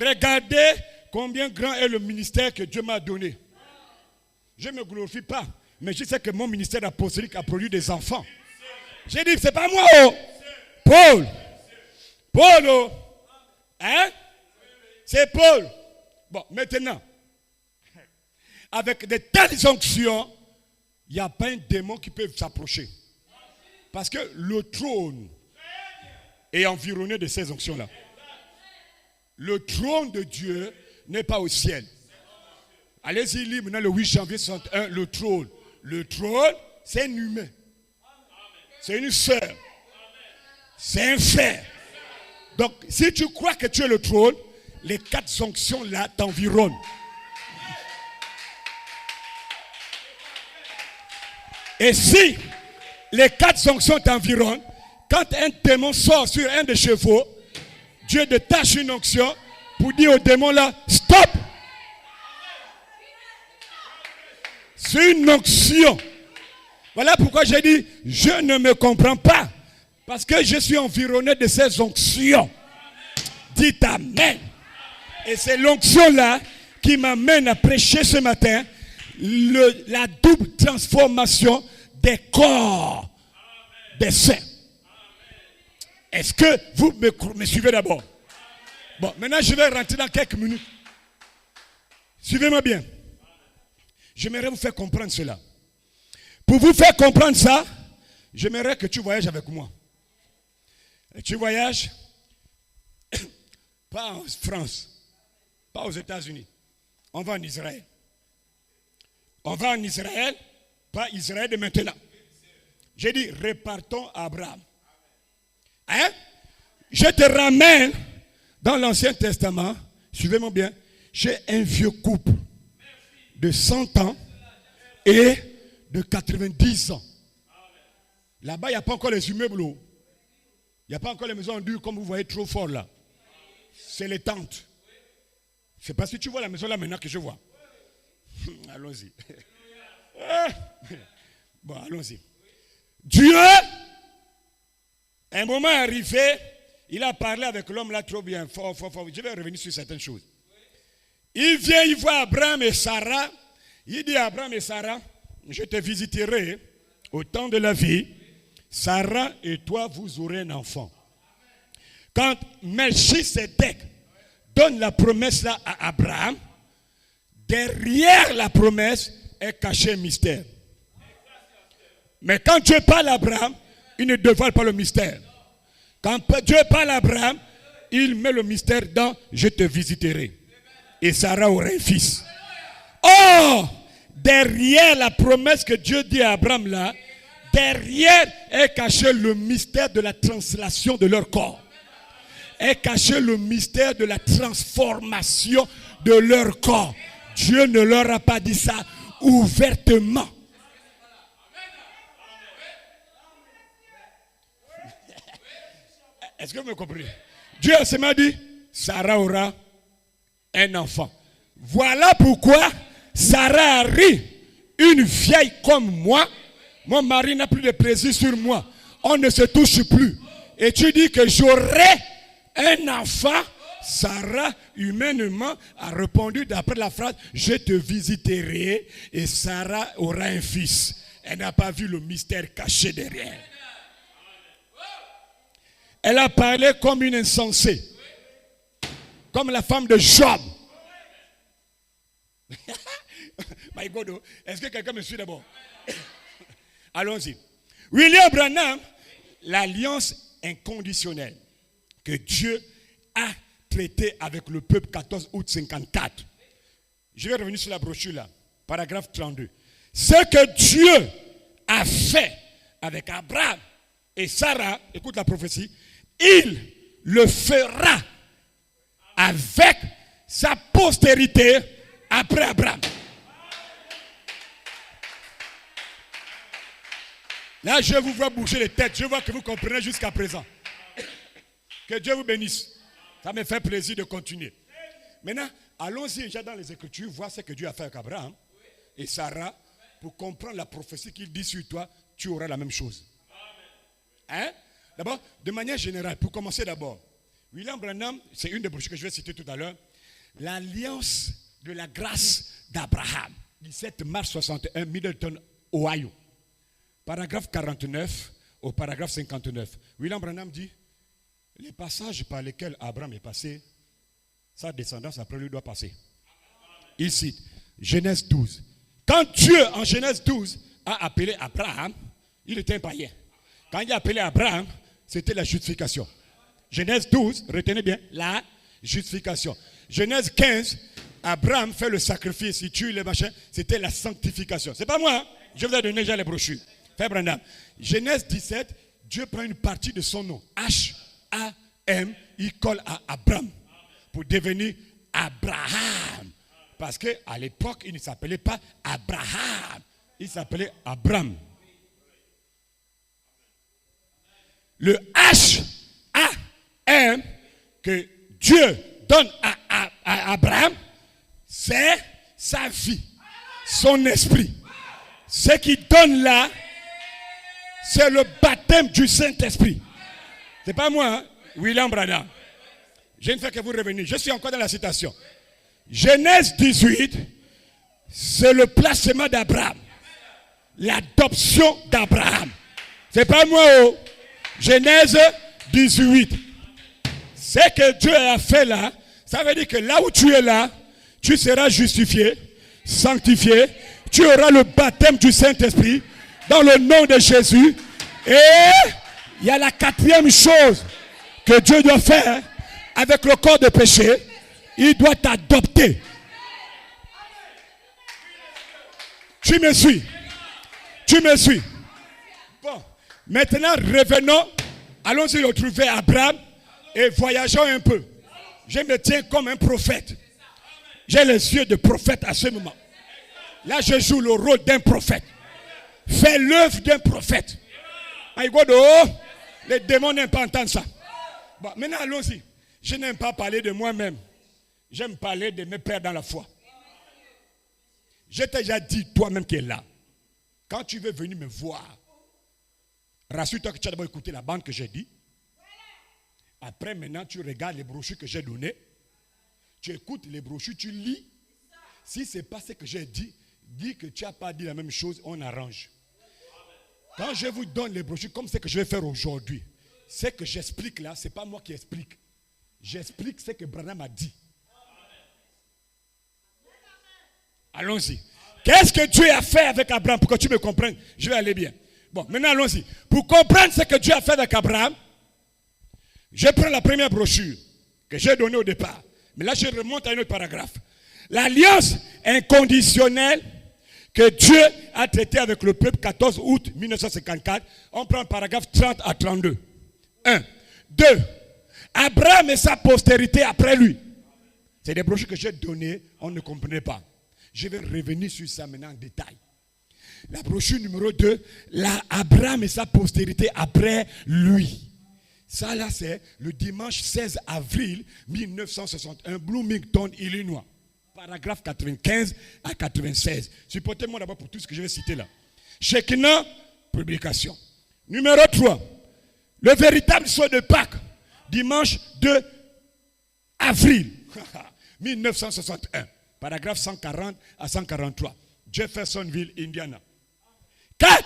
regardez combien grand est le ministère que Dieu m'a donné. Je ne me glorifie pas, mais je sais que mon ministère apostolique a produit des enfants. J'ai dit, c'est pas moi, oh. Paul. Paul, oh. Hein? C'est Paul. Bon, maintenant, avec de telles onctions, il n'y a pas un démon qui peut s'approcher. Parce que le trône est environné de ces onctions-là. Le trône de Dieu n'est pas au ciel. Allez-y, lire maintenant le 8 janvier 61, le trône. Le trône, c'est un humain. C'est une sœur. C'est un frère. Donc, si tu crois que tu es le trône, les 4 onctions là t'environnent. Et si les 4 onctions t'environnent, quand un démon sort sur un des chevaux, Dieu détache une onction pour dire au démon là, stop. C'est une onction. Voilà pourquoi j'ai dit, je ne me comprends pas. Parce que je suis environné de ces onctions. Dites amen. Et c'est l'onction là qui m'amène à prêcher ce matin la double transformation des corps des saints. Est-ce que vous me suivez d'abord? Bon, maintenant je vais rentrer dans quelques minutes. Suivez-moi bien. J'aimerais vous faire comprendre cela. Pour vous faire comprendre ça, j'aimerais que tu voyages avec moi. Et tu voyages pas en France, pas aux États-Unis. On va en Israël. On va en Israël, pas Israël de maintenant. J'ai dit, repartons à Abraham. Hein? Je te ramène dans l'Ancien Testament, suivez-moi bien, chez un vieux couple de 100 ans et de 90 ans. Là-bas, il n'y a pas encore les immeubles. Il n'y a pas encore les maisons en dur comme vous voyez trop fort là. C'est les tentes. C'est parce que tu vois la maison là maintenant que je vois. Allons-y. Bon, allons-y. Dieu, un moment arrivé, il a parlé avec l'homme là trop bien, fort. Je vais revenir sur certaines choses. Il vient, il voit Abraham et Sarah. Il dit à Abraham et Sarah, je te visiterai au temps de la vie. Sarah et toi, vous aurez un enfant. Quand Melchisedec donne la promesse là à Abraham, derrière la promesse est caché un mystère. Mais quand Dieu parle à Abraham, il ne dévoile pas le mystère. Quand Dieu parle à Abraham, il met le mystère dans « je te visiterai ». Et Sarah aura un fils. Or, derrière la promesse que Dieu dit à Abraham là, derrière est caché le mystère de la translation de leur corps. Est caché le mystère de la transformation de leur corps. Dieu ne leur a pas dit ça ouvertement. Est-ce que vous me comprenez? Dieu m'a dit, Sarah aura un enfant. Voilà pourquoi Sarah a ri. Une vieille comme moi, mon mari n'a plus de plaisir sur moi. On ne se touche plus. Et tu dis que j'aurai un enfant. Sarah, humainement, a répondu d'après la phrase, je te visiterai et Sarah aura un fils. Elle n'a pas vu le mystère caché derrière. Elle a parlé comme une insensée. Comme la femme de Job. My God, est-ce que quelqu'un me suit d'abord? Allons-y. William Branham, l'alliance inconditionnelle que Dieu a traitée avec le peuple 14 août 54. Je vais revenir sur la brochure là, paragraphe 32. Ce que Dieu a fait avec Abraham et Sarah, écoute la prophétie, il le fera avec sa postérité après Abraham. Là, je vous vois bouger les têtes. Je vois que vous comprenez jusqu'à présent. Que Dieu vous bénisse. Ça me fait plaisir de continuer. Maintenant, allons-y déjà dans les Écritures, voir ce que Dieu a fait avec Abraham et Sarah pour comprendre la prophétie qu'il dit sur toi, tu auras la même chose. Hein? D'abord, de manière générale, pour commencer d'abord, William Branham, c'est une des brochures que je vais citer tout à l'heure, l'alliance de la grâce d'Abraham, 17 mars 61, Middleton, Ohio. Paragraphe 49 au paragraphe 59. William Branham dit, les passages par lesquels Abraham est passé, sa descendance après lui doit passer. Il cite Genèse 12. Quand Dieu, en Genèse 12, a appelé Abraham, il était un païen. Quand il a appelé Abraham, c'était la justification. Genèse 12, retenez bien, la justification. Genèse 15, Abraham fait le sacrifice, il tue les machins, c'était la sanctification. C'est pas moi, hein? Je vous ai donné déjà les brochures. Frère Branham. Genèse 17, Dieu prend une partie de son nom, H-A-M, il colle à Abraham pour devenir Abraham. Parce qu'à l'époque, il ne s'appelait pas Abraham, il s'appelait Abraham. Le H-A-M que Dieu donne à à Abraham, c'est sa vie, son esprit. Ce qu'il donne là, c'est le baptême du Saint-Esprit. C'est pas moi, hein? William Branham. Je ne fais que vous revenir. Je suis encore dans la citation. Genèse 18, c'est le placement d'Abraham. L'adoption d'Abraham. C'est pas moi, oh. Genèse 18. Ce que Dieu a fait là, ça veut dire que là où tu es là, tu seras justifié, sanctifié, tu auras le baptême du Saint-Esprit dans le nom de Jésus. Et il y a la quatrième chose que Dieu doit faire avec le corps de péché. Il doit t'adopter. Tu me suis? Tu me suis? Bon, maintenant revenons, allons-y retrouver Abraham et voyageons un peu. Je me tiens comme un prophète. J'ai les yeux de prophète à ce moment. Là, je joue le rôle d'un prophète. Fais l'œuvre d'un prophète. Les démons n'aiment pas entendre ça. Bon, maintenant, allons-y. Je n'aime pas parler de moi-même. J'aime parler de mes pères dans la foi. Je t'ai déjà dit, toi-même qui es là, quand tu veux venir me voir, rassure-toi que tu as d'abord écouté la bande que j'ai dit. Après, maintenant, tu regardes les brochures que j'ai données. Tu écoutes les brochures, tu lis. Si ce n'est pas ce que j'ai dit, dis que tu n'as pas dit la même chose, on arrange. Quand je vous donne les brochures, comme ce que je vais faire aujourd'hui, ce que j'explique là, ce n'est pas moi qui explique. J'explique ce que Branham a dit. Allons-y. Qu'est-ce que Dieu a fait avec Abraham pour que tu me comprennes? Je vais aller bien. Bon, maintenant allons-y. Pour comprendre ce que Dieu a fait avec Abraham, je prends la première brochure que j'ai donnée au départ. Mais là, je remonte à un autre paragraphe. L'alliance inconditionnelle que Dieu a traitée avec le peuple 14 août 1954. On prend le paragraphe 30 à 32. 1. 2. Abraham et sa postérité après lui. C'est des brochures que j'ai données, on ne comprenait pas. Je vais revenir sur ça maintenant en détail. La brochure numéro 2, Abraham et sa postérité après lui. Ça là, c'est le dimanche 16 avril 1961, Bloomington, Illinois. Paragraphe 95 à 96. Supportez-moi d'abord pour tout ce que je vais citer là. Shekinah, publication. Numéro 3, le véritable saut de Pâques, dimanche 2 avril 1961. Paragraphe 140 à 143. Jeffersonville, Indiana. 4.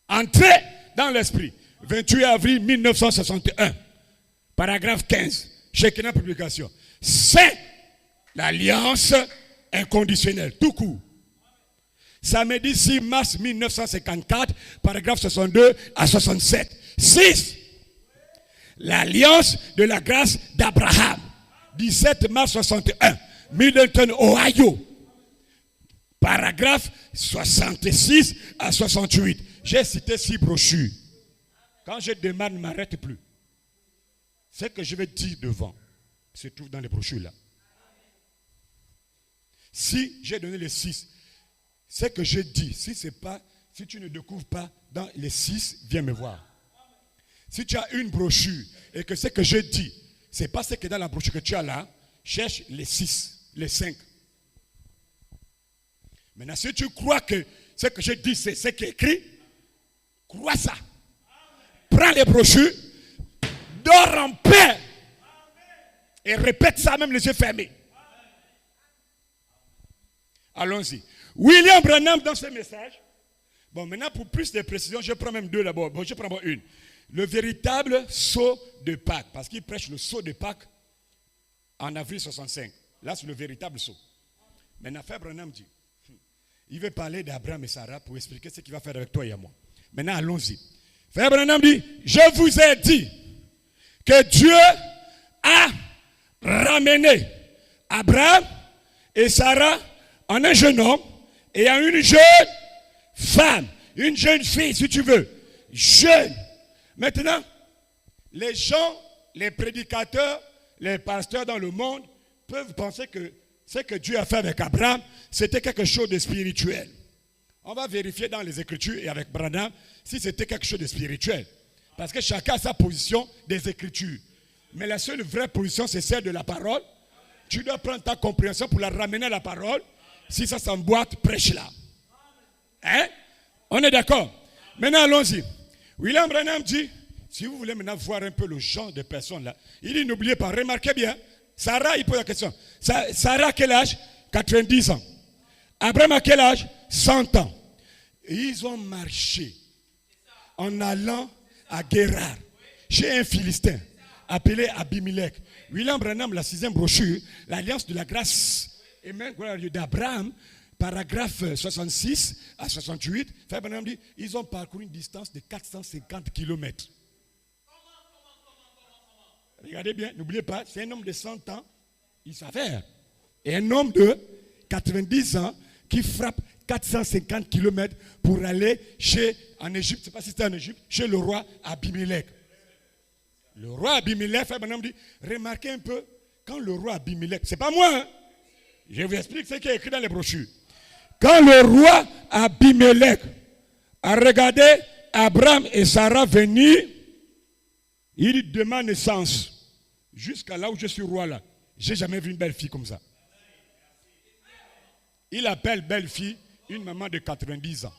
Entrée dans l'esprit. 28 avril 1961. Paragraphe 15. Shekinah publication. 5. L'alliance inconditionnelle. Tout court. Samedi 6 mars 1954. Paragraphe 62 à 67. 6. L'alliance de la grâce d'Abraham. 17 mars 61. Middleton, Ohio. Paragraphe 66 à 68. J'ai cité 6 brochures. Quand je demande, ne m'arrête plus. Ce que je vais dire devant se trouve dans les brochures là. Si j'ai donné les 6, ce que je dis, si tu ne découvres pas dans les 6, viens me voir. Si tu as une brochure et que ce que je dis, ce n'est pas ce qui est dans la brochure que tu as là, cherche les 6. Les 5. Maintenant, si tu crois que ce que je dis, c'est ce qui est écrit, crois ça. Prends les brochures, dors en paix et répète ça même les yeux fermés. Allons-y. William Branham dans ce message. Bon, maintenant pour plus de précision, je prends même 2 d'abord. Bon, je prends d'abord une. Le véritable saut de Pâques. Parce qu'il prêche le saut de Pâques en avril 65. Là, c'est le véritable saut. Maintenant, Frère Branham dit, il veut parler d'Abraham et Sarah pour expliquer ce qu'il va faire avec toi et à moi. Maintenant, allons-y. Frère Branham dit, je vous ai dit que Dieu a ramené Abraham et Sarah en un jeune homme et en une jeune femme, une jeune fille si tu veux, jeune. Maintenant, les gens, les prédicateurs, les pasteurs dans le monde peuvent penser que ce que Dieu a fait avec Abraham, c'était quelque chose de spirituel. On va vérifier dans les Écritures et avec Branham si c'était quelque chose de spirituel. Parce que chacun a sa position des Écritures. Mais la seule vraie position, c'est celle de la parole Tu dois prendre ta compréhension pour la ramener à la parole. Si ça s'emboîte, prêche-la. Hein? On est d'accord? Maintenant, allons-y. William Branham dit, si vous voulez maintenant voir un peu le genre de personnes là, il dit, n'oubliez pas, remarquez bien, Sarah, il pose la question. Sarah, à quel âge? 90 ans. Abraham, à quel âge? 100 ans. Et ils ont marché en allant à Guérard, chez un Philistin, appelé Abimelech. William Branham, la 6e brochure, l'Alliance de la grâce, et même d'Abraham, paragraphe 66 à 68, Frère Branham dit, ils ont parcouru une distance de 450 km. Regardez bien, n'oubliez pas, c'est un homme de 100 ans, il s'avère. Et un homme de 90 ans qui frappe 450 km pour aller en Égypte, je ne sais pas si c'était en Égypte, chez le roi Abimelech. Le roi Abimelech, Frère Branham dit, remarquez un peu, quand le roi Abimelech, c'est pas moi, hein, je vous explique ce qui est écrit dans les brochures. Quand le roi Abimelech a regardé Abraham et Sarah venir, il dit, de ma naissance, jusqu'à là où je suis roi là, j'ai jamais vu une belle fille comme ça. Il appelle belle fille une maman de 90 ans.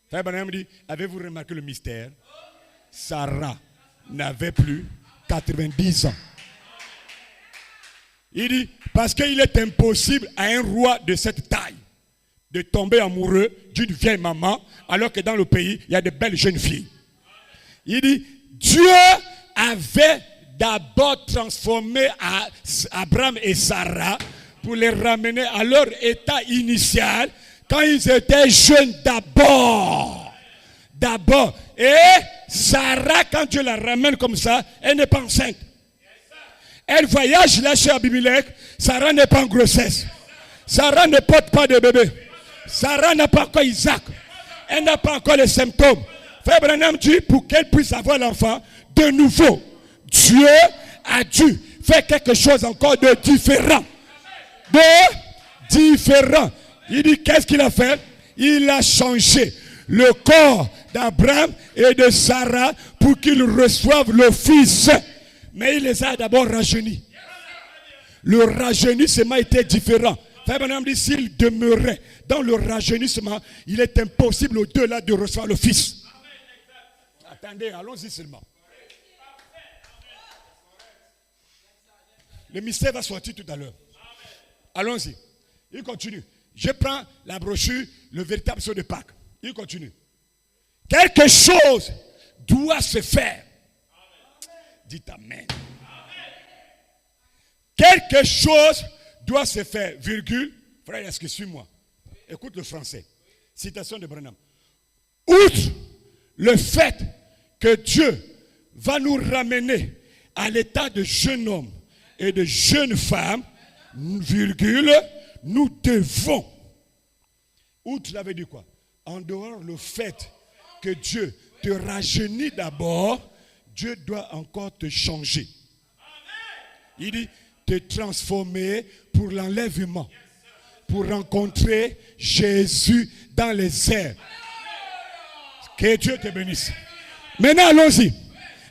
Frère Branham dit, avez-vous remarqué le mystère? Sarah n'avait plus 90 ans. Il dit, parce qu'il est impossible à un roi de cette taille de tomber amoureux d'une vieille maman, alors que dans le pays, il y a de belles jeunes filles. Il dit, Dieu avait d'abord transformé Abraham et Sarah pour les ramener à leur état initial quand ils étaient jeunes d'abord. D'abord. Et Sarah, quand Dieu la ramène comme ça, elle n'est pas enceinte. Elle voyage là chez Abimelech. Sarah n'est pas en grossesse. Sarah ne porte pas de bébé. Sarah n'a pas encore Isaac. Elle n'a pas encore les symptômes. Frère Branham dit, pour qu'elle puisse avoir l'enfant, de nouveau, Dieu a dû faire quelque chose encore de différent. Il dit, qu'est-ce qu'il a fait? Il a changé le corps d'Abraham et de Sarah pour qu'ils reçoivent le fils. Mais il les a d'abord rajeunis. Le rajeunissement était différent. Frère Branham dit, s'il demeurait dans le rajeunissement, il est impossible au-delà de recevoir le fils. Attendez, allons-y seulement. Le mystère va sortir tout à l'heure. Allons-y. Il continue. Je prends la brochure, le véritable saut de Pâques. Il continue. Quelque chose doit se faire. Dites Amen. Quelque chose doit se faire, virgule. Frère, est-ce que suis-moi? Écoute le français. Citation de Branham. Outre le fait que Dieu va nous ramener à l'état de jeune homme et de jeune femme, virgule, nous devons. Outre, l'avait dit quoi? En dehors le fait que Dieu te rajeunit d'abord, Dieu doit encore te changer. Il dit, te transformer pour l'enlèvement, pour rencontrer Jésus dans les airs. Que Dieu te bénisse. Maintenant, allons-y.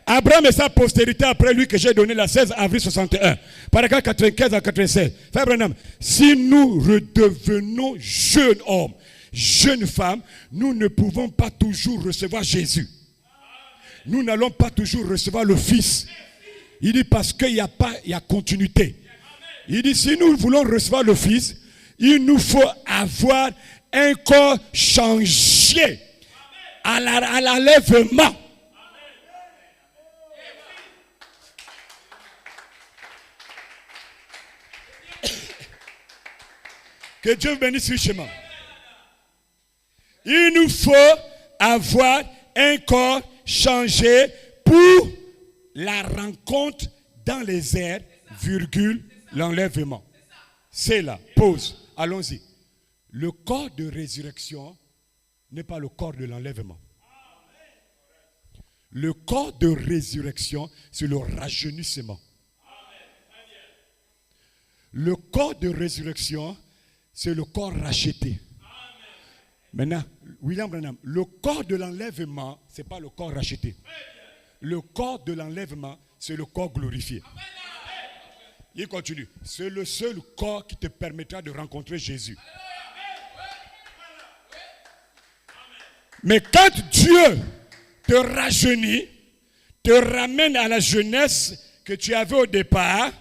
Abraham et sa postérité après lui que j'ai donné le 16 avril 61. Paragraphe 95 à 96. Frère Branham, si nous redevenons jeunes hommes, jeunes femmes, nous ne pouvons pas toujours recevoir Jésus. Nous n'allons pas toujours recevoir le Fils. Il dit parce qu'il y a continuité. Il dit si nous voulons recevoir le Fils, il nous faut avoir un corps changé à l'enlèvement. Que Dieu bénisse richement. Il nous faut avoir un corps changé pour la rencontre dans les airs, virgule, l'enlèvement. C'est là, pause, allons-y. Le corps de résurrection n'est pas le corps de l'enlèvement. Le corps de résurrection, c'est le rajeunissement. Le corps de résurrection, c'est le corps racheté. Maintenant, William Branham, le corps de l'enlèvement, ce n'est pas le corps racheté. Le corps de l'enlèvement, c'est le corps glorifié. Il continue. C'est le seul corps qui te permettra de rencontrer Jésus. Mais quand Dieu te rajeunit, te ramène à la jeunesse que tu avais au départ,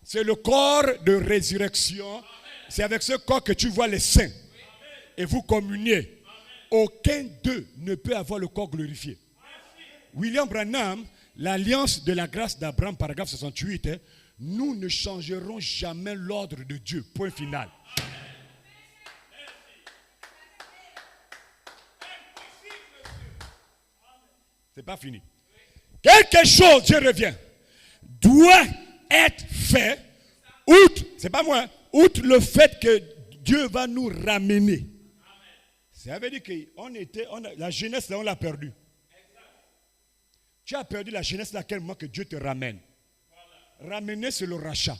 c'est le corps de résurrection. C'est avec ce corps que tu vois les saints. Et vous communiez. Aucun d'eux ne peut avoir le corps glorifié. William Branham, l'alliance de la grâce d'Abraham, paragraphe 68, nous ne changerons jamais l'ordre de Dieu. Point final. C'est pas fini. Quelque chose, je reviens, doit être fait, c'est pas moi, outre le fait que Dieu va nous ramener. Ça veut dire que la jeunesse, là, on l'a perdue. Tu as perdu la jeunesse à quel moment que Dieu te ramène. Ramener, c'est le rachat.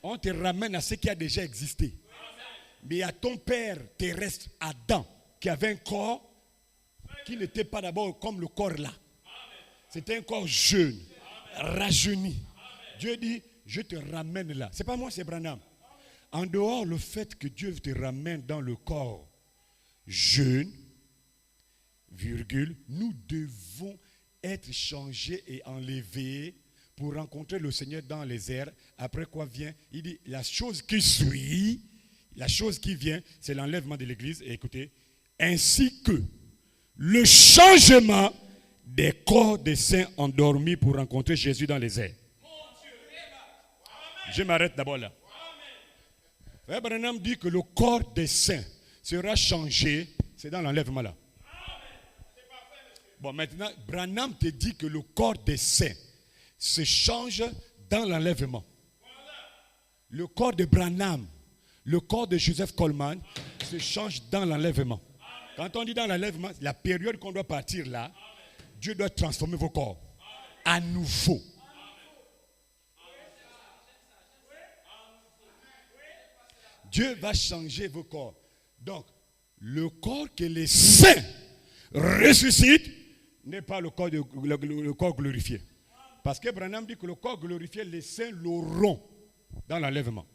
On te ramène à ce qui a déjà existé. Mais il y a ton père terrestre, Adam, qui avait un corps qui n'était pas d'abord comme le corps là. C'était un corps jeune, rajeuni. Dieu dit, je te ramène là. C'est pas moi, c'est Branham. En dehors, le fait que Dieu te ramène dans le corps jeune, virgule, nous devons être changés et enlevés pour rencontrer le Seigneur dans les airs. Après quoi vient, il dit, la chose qui suit, la chose qui vient, c'est l'enlèvement de l'église. Et écoutez, ainsi que le changement des corps des saints endormis pour rencontrer Jésus dans les airs. Je m'arrête d'abord là. Frère Branham dit que le corps des saints sera changé, c'est dans l'enlèvement là. Bon, maintenant, Branham te dit que le corps des saints se change dans l'enlèvement. Le corps de Branham, le corps de Joseph Coleman se change dans l'enlèvement. Quand on dit dans l'enlèvement, la période qu'on doit partir là, Dieu doit transformer vos corps à nouveau. Dieu va changer vos corps. Donc, le corps que les saints ressuscitent n'est pas le corps glorifié. Parce que Branham dit que le corps glorifié, les saints l'auront dans l'enlèvement.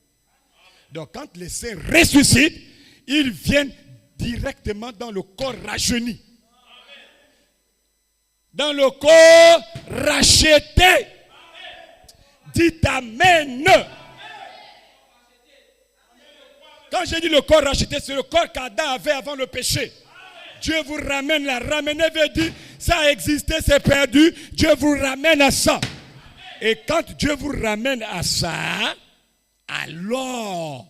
Donc, quand les saints ressuscitent, ils viennent directement dans le corps rajeuni. Dans le corps racheté. Dites Amen. Quand je dis le corps racheté, c'est le corps qu'Adam avait avant le péché. Dieu vous ramène là. Ramener veut dire, ça a existé, c'est perdu. Dieu vous ramène à ça. Et quand Dieu vous ramène à ça, alors,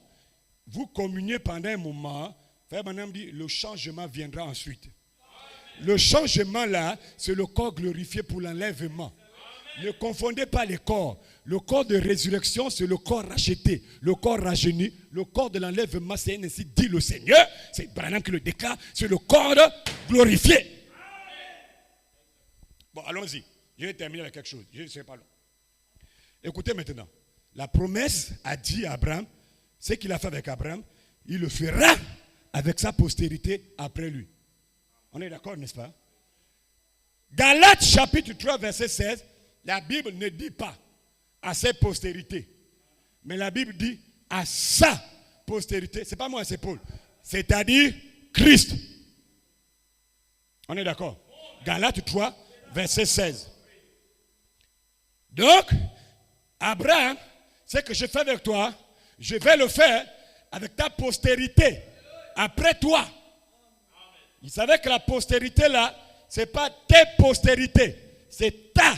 vous communiez pendant un moment. Frère Branham dit, le changement viendra ensuite. Le changement là, c'est le corps glorifié pour l'enlèvement. Ne confondez pas les corps. Le corps de résurrection, c'est le corps racheté, le corps rajeuni. Le corps de l'enlèvement, c'est ainsi dit le Seigneur. C'est Branham qui le déclare. C'est le corps glorifié. Bon, allons-y. Je vais terminer avec quelque chose. Je ne sais pas long. Écoutez maintenant. La promesse a dit à Abraham, ce qu'il a fait avec Abraham, il le fera avec sa postérité après lui. On est d'accord, n'est-ce pas? Galates chapitre 3, verset 16, la Bible ne dit pas à ses postérités, mais la Bible dit à sa postérité. C'est pas moi, c'est Paul. C'est-à-dire Christ. On est d'accord? Galates 3, verset 16. Donc, Abraham, ce que je fais avec toi, je vais le faire avec ta postérité, après toi. Il savait que la postérité là, ce n'est pas tes postérités, c'est ta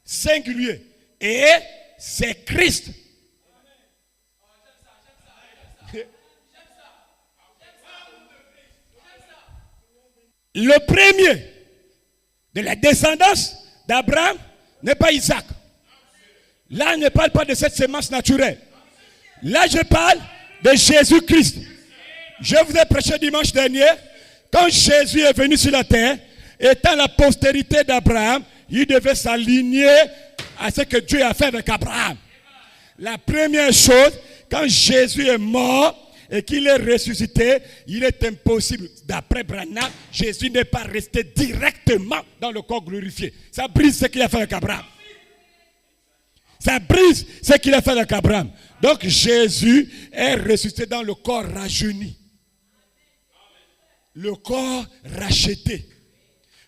singulier. Et c'est Christ. Le premier de la descendance d'Abraham n'est pas Isaac. Là, je ne parle pas de cette sémence naturelle. Là, je parle de Jésus-Christ. Je vous ai prêché dimanche dernier. Quand Jésus est venu sur la terre, étant la postérité d'Abraham, il devait s'aligner à ce que Dieu a fait avec Abraham. La première chose, quand Jésus est mort et qu'il est ressuscité, il est impossible. D'après Branham, Jésus n'est pas resté directement dans le corps glorifié. Ça brise ce qu'il a fait avec Abraham. Ça brise ce qu'il a fait avec Abraham. Donc Jésus est ressuscité dans le corps rajeuni. Le corps racheté.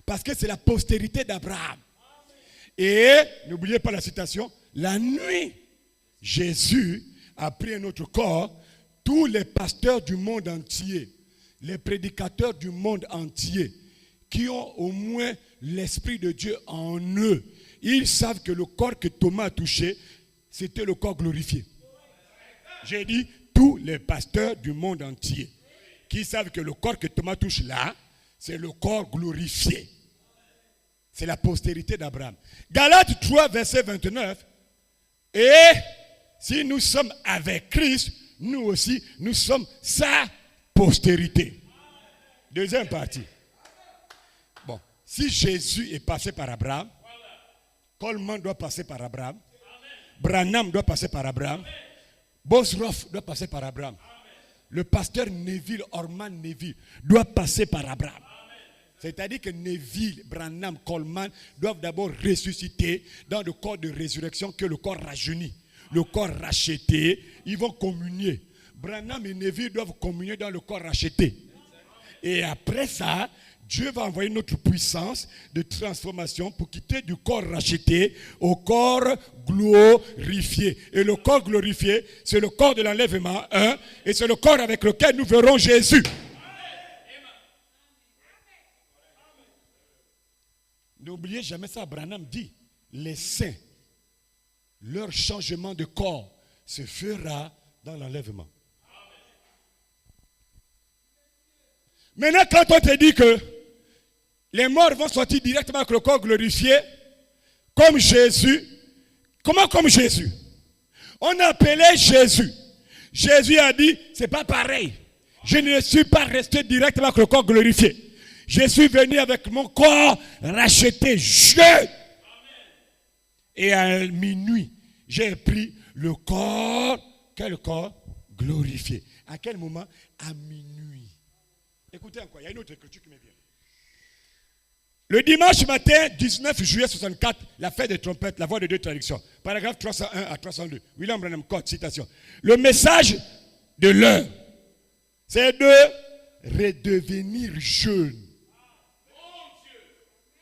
Parce que c'est la postérité d'Abraham. Et, n'oubliez pas la citation, la nuit, Jésus a pris un autre corps. Tous les pasteurs du monde entier, les prédicateurs du monde entier, qui ont au moins l'Esprit de Dieu en eux, ils savent que le corps que Thomas a touché, c'était le corps glorifié. J'ai dit tous les pasteurs du monde entier qui savent que le corps que Thomas touche là, c'est le corps glorifié. C'est la postérité d'Abraham. Galates 3, verset 29. Et si nous sommes avec Christ, nous aussi, nous sommes sa postérité. Deuxième partie. Bon, si Jésus est passé par Abraham, Coleman doit passer par Abraham, Branham doit passer par Abraham, Bosworth doit passer par Abraham, le pasteur Neville, Orman Neville, doit passer par Abraham. C'est-à-dire que Neville, Branham, Coleman doivent d'abord ressusciter dans le corps de résurrection que le corps rajeuni, le corps racheté. Ils vont communier. Branham et Neville doivent communier dans le corps racheté. Et après ça, Dieu va envoyer notre puissance de transformation pour quitter du corps racheté au corps glorifié. Et le corps glorifié, c'est le corps de l'enlèvement, et c'est le corps avec lequel nous verrons Jésus. N'oubliez jamais ça, Branham dit, les saints, leur changement de corps se fera dans l'enlèvement. Maintenant, quand on te dit que les morts vont sortir directement avec le corps glorifié, comme Jésus, comment comme Jésus? On appelait Jésus. Jésus a dit, c'est pas pareil. Je ne suis pas resté directement avec le corps glorifié. Je suis venu avec mon corps racheté. Et à minuit, j'ai pris le corps, quel corps? Glorifié. À quel moment? À minuit. Écoutez encore, il y a une autre écriture qui me vient. Le dimanche matin, 19 juillet 64, la fête des trompettes, la voix de Dieu traduction. Paragraphe 301 à 302. William Branham Code, citation. Le message de l'heure, c'est de redevenir jeune.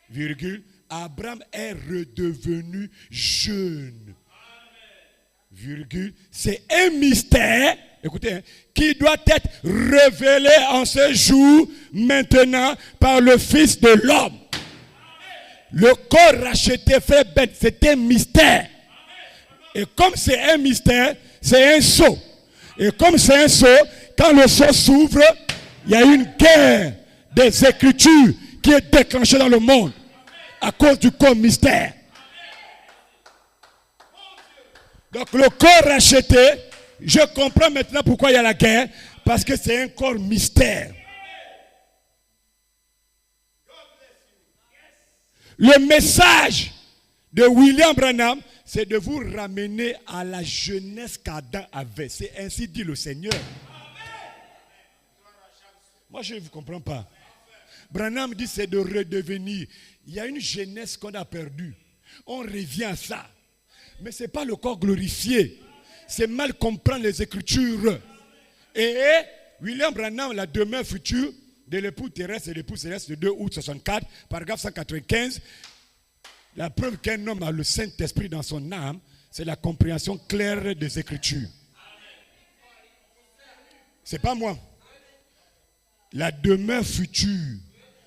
Virgule, Abraham est redevenu jeune. Virgule, c'est un mystère, écoutez, qui doit être révélé en ce jour, maintenant, par le Fils de l'homme. Le corps racheté fait bête, c'est un mystère. Et comme c'est un mystère, c'est un sceau. Et comme c'est un sceau, quand le sceau s'ouvre, il y a une guerre des Écritures qui est déclenchée dans le monde à cause du corps mystère. Donc le corps racheté, je comprends maintenant pourquoi il y a la guerre, parce que c'est un corps mystère. Le message de William Branham, c'est de vous ramener à la jeunesse qu'Adam avait. C'est ainsi dit le Seigneur. Moi, je ne vous comprends pas. Branham dit c'est de redevenir. Il y a une jeunesse qu'on a perdue. On revient à ça. Mais ce n'est pas le corps glorifié. C'est mal comprendre les Écritures. Et William Branham, la demeure future de l'époux terrestre et l'époux céleste, le 2 août 64, paragraphe 195, la preuve qu'un homme a le Saint-Esprit dans son âme, c'est la compréhension claire des Écritures. C'est pas moi. La demeure future,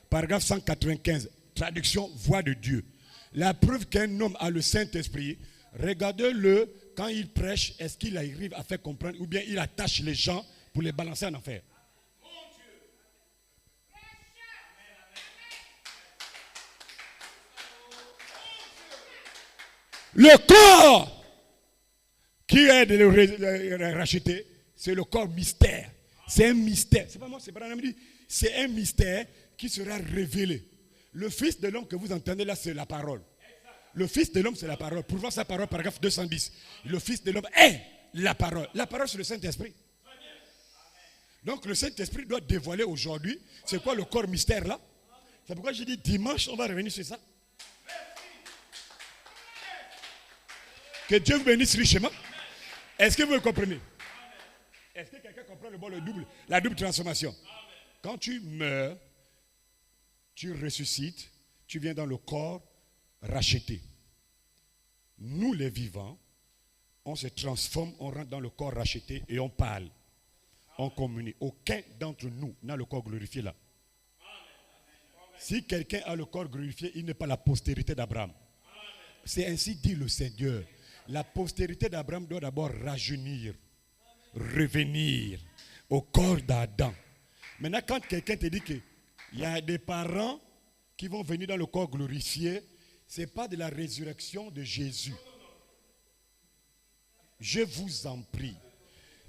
paragraphe 195, traduction voix de Dieu. La preuve qu'un homme a le Saint-Esprit, regardez-le quand il prêche, est-ce qu'il arrive à faire comprendre ou bien il attache les gens pour les balancer en enfer. Le corps qui est de le racheter, c'est le corps mystère. C'est un mystère. C'est pas moi, c'est Branham dit. C'est un mystère qui sera révélé. Le Fils de l'homme que vous entendez là, c'est la parole. Le Fils de l'homme, c'est la parole. Pour voir sa parole, paragraphe 210. Le Fils de l'homme est la parole. La parole, c'est le Saint-Esprit. Donc le Saint-Esprit doit dévoiler aujourd'hui, c'est quoi le corps mystère là? C'est pourquoi j'ai dit dimanche, on va revenir sur ça. Que Dieu vous bénisse richement. Est-ce que vous le comprenez? Est-ce que quelqu'un comprend la double transformation? Quand tu meurs, tu ressuscites, tu viens dans le corps racheté. Nous les vivants, on se transforme, on rentre dans le corps racheté et on parle. On communique. Aucun d'entre nous n'a le corps glorifié là. Si quelqu'un a le corps glorifié, il n'est pas la postérité d'Abraham. C'est ainsi dit le Seigneur. La postérité d'Abraham doit d'abord rajeunir, revenir au corps d'Adam. Maintenant, quand quelqu'un te dit qu'il y a des parents qui vont venir dans le corps glorifié, ce n'est pas de la résurrection de Jésus. Je vous en prie.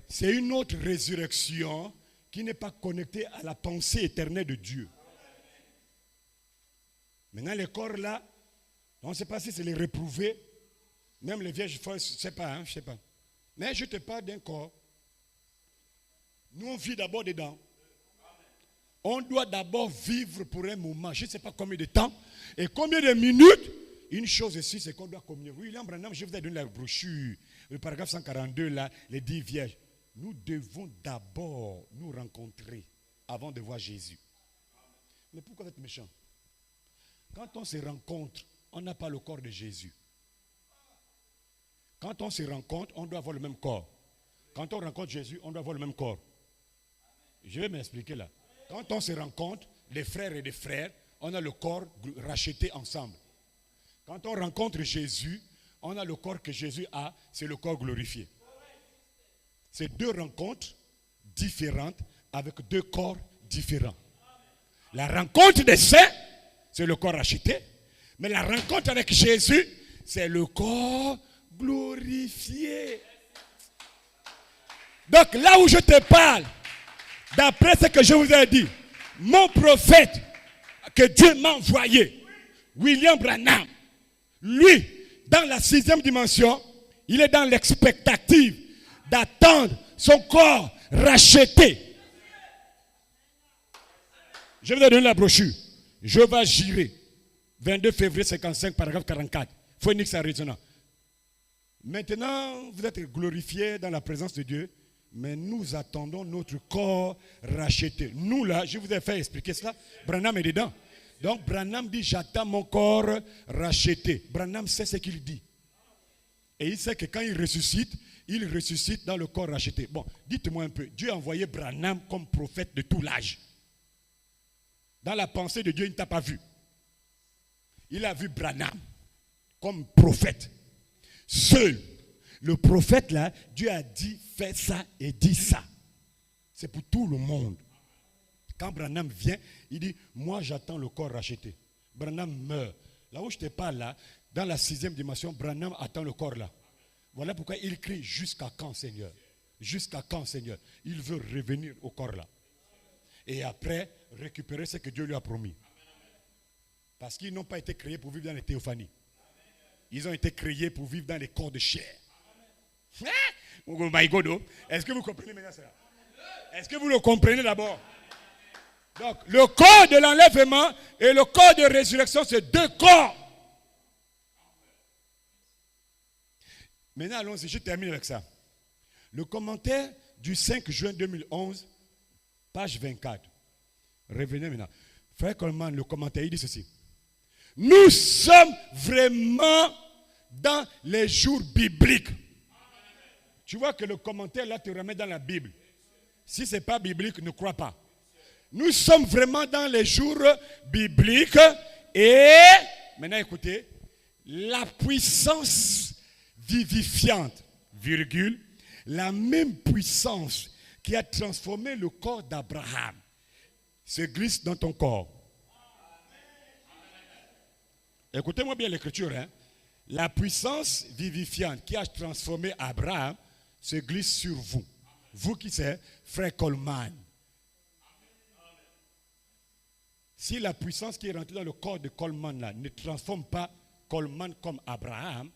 C'est une autre résurrection qui n'est pas connectée à la pensée éternelle de Dieu. Maintenant, les corps là, on ne sait pas si c'est les réprouvés, même les vierges folles, je ne sais pas, je sais pas. Mais je te parle d'un corps. Nous, on vit d'abord dedans. On doit d'abord vivre pour un moment, je ne sais pas combien de temps et combien de minutes. Une chose ici, c'est qu'on doit communier. William Branham, je vous ai donné la brochure, le paragraphe 142, là, les 10 vierges. Nous devons d'abord nous rencontrer avant de voir Jésus. Mais pourquoi vous êtes méchant? Quand on se rencontre, on n'a pas le corps de Jésus. Quand on se rencontre, on doit avoir le même corps. Quand on rencontre Jésus, on doit avoir le même corps. Je vais m'expliquer là. Quand on se rencontre, les frères et les frères, on a le corps racheté ensemble. Quand on rencontre Jésus, on a le corps que Jésus a, c'est le corps glorifié. C'est deux rencontres différentes avec deux corps différents. La rencontre des saints, c'est le corps racheté. Mais la rencontre avec Jésus, c'est le corps glorifié. Donc là où je te parle, d'après ce que je vous ai dit, mon prophète que Dieu m'a envoyé, William Branham, lui, dans la 6e dimension, il est dans l'expectative d'attendre son corps racheté. Je vous ai donné la brochure. Je vais jurer. 22 février 55, paragraphe 44. Phoenix, Arizona. Maintenant, vous êtes glorifiés dans la présence de Dieu, mais nous attendons notre corps racheté. Nous là, je vous ai fait expliquer cela. Branham est dedans. Donc Branham dit, j'attends mon corps racheté. Branham sait ce qu'il dit. Et il sait que quand il ressuscite dans le corps racheté. Bon, dites-moi un peu, Dieu a envoyé Branham comme prophète de tout l'âge. Dans la pensée de Dieu, il ne t'a pas vu. Il a vu Branham comme prophète. Seul. Le prophète là, Dieu a dit, fais ça et dis ça. C'est pour tout le monde. Quand Branham vient, il dit, moi j'attends le corps racheté. Branham meurt. Là où je te parle là, dans la 6e dimension, Branham attend le corps là. Voilà pourquoi il crie, jusqu'à quand Seigneur? Jusqu'à quand Seigneur? Il veut revenir au corps là. Et après, récupérer ce que Dieu lui a promis. Parce qu'ils n'ont pas été créés pour vivre dans les théophanies. Ils ont été créés pour vivre dans les corps de chair. Oh my God, oh. Est-ce que vous comprenez maintenant cela? Est-ce que vous le comprenez d'abord? Donc, le corps de l'enlèvement et le corps de résurrection, c'est deux corps. Maintenant, allons-y, je termine avec ça. Le commentaire du 5 juin 2011, page 24. Revenez maintenant. Frère Coleman, le commentaire, il dit ceci. Nous sommes vraiment dans les jours bibliques. Tu vois que le commentaire là te remet dans la Bible. Si ce n'est pas biblique, ne crois pas. Nous sommes vraiment dans les jours bibliques et, maintenant écoutez, la puissance vivifiante, virgule, la même puissance qui a transformé le corps d'Abraham se glisse dans ton corps. Écoutez-moi bien l'écriture. Hein? La puissance vivifiante qui a transformé Abraham se glisse sur vous. Vous qui c'est, frère Coleman. Si la puissance qui est rentrée dans le corps de Coleman là, ne transforme pas Coleman comme Abraham,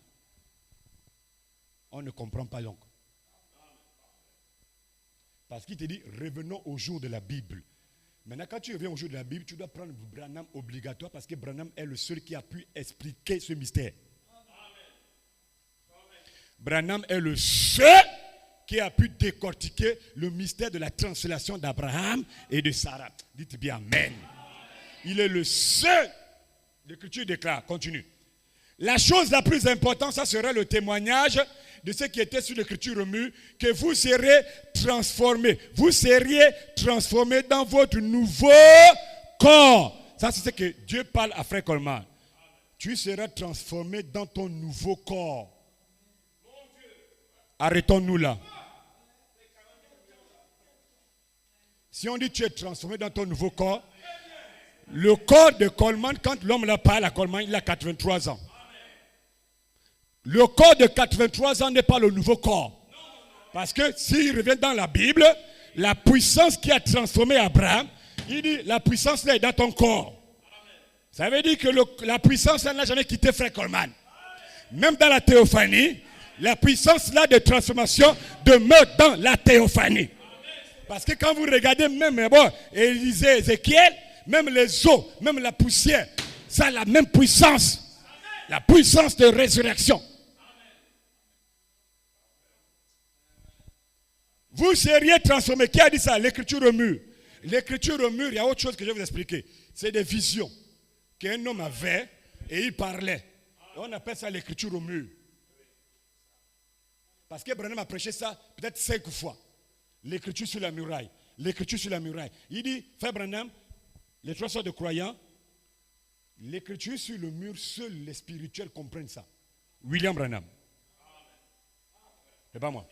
on ne comprend pas donc. Parce qu'il te dit, revenons au jour de la Bible. Maintenant, quand tu reviens au jour de la Bible, tu dois prendre Branham obligatoire parce que Branham est le seul qui a pu expliquer ce mystère. Branham est le seul qui a pu décortiquer le mystère de la translation d'Abraham et de Sarah. Dites bien Amen. Il est le seul. L'Écriture déclare, continue. La chose la plus importante, ça serait le témoignage de ce qui était sur l'Écriture au mur, que vous serez transformés. Vous seriez transformés dans votre nouveau corps. Ça, c'est ce que Dieu parle à Frère Coleman. Tu seras transformé dans ton nouveau corps. Arrêtons-nous là. Si on dit tu es transformé dans ton nouveau corps, le corps de Coleman, quand l'homme la parle à Coleman, il a 83 ans. Le corps de 83 ans n'est pas le nouveau corps. Parce que s'il revient dans la Bible, la puissance qui a transformé Abraham, il dit la puissance là est dans ton corps. Ça veut dire que la puissance là n'a jamais quitté Frère Coleman. Même dans la théophanie, la puissance là de transformation demeure dans la théophanie. Parce que quand vous regardez même Élisée, Ézéchiel, même les eaux, même la poussière, ça a la même puissance. La puissance de résurrection. Vous seriez transformés. Qui a dit ça? L'Écriture au mur. L'Écriture au mur, il y a autre chose que je vais vous expliquer. C'est des visions qu'un homme avait et il parlait. Et on appelle ça l'Écriture au mur. Parce que Branham a prêché ça peut-être 5 fois. L'Écriture sur la muraille. L'Écriture sur la muraille. Il dit, Frère Branham, les 3 sortes de croyants, l'Écriture sur le mur, seuls les spirituels comprennent ça. William Branham. C'est pas moi.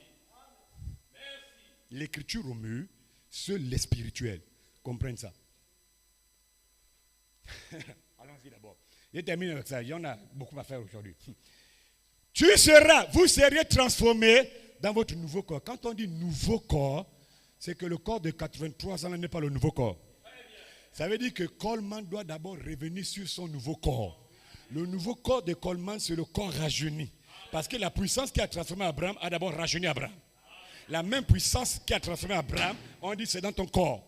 L'Écriture au mur, seuls les spirituels comprennent ça. Allons-y d'abord. Je termine avec ça. Il y en a beaucoup à faire aujourd'hui. Vous seriez transformés dans votre nouveau corps. Quand on dit nouveau corps, c'est que le corps de 83 ans n'est pas le nouveau corps. Ça veut dire que Coleman doit d'abord revenir sur son nouveau corps. Le nouveau corps de Coleman, c'est le corps rajeuni. Parce que la puissance qui a transformé Abraham a d'abord rajeuni Abraham. La même puissance qui a transformé Abraham, on dit c'est dans ton corps.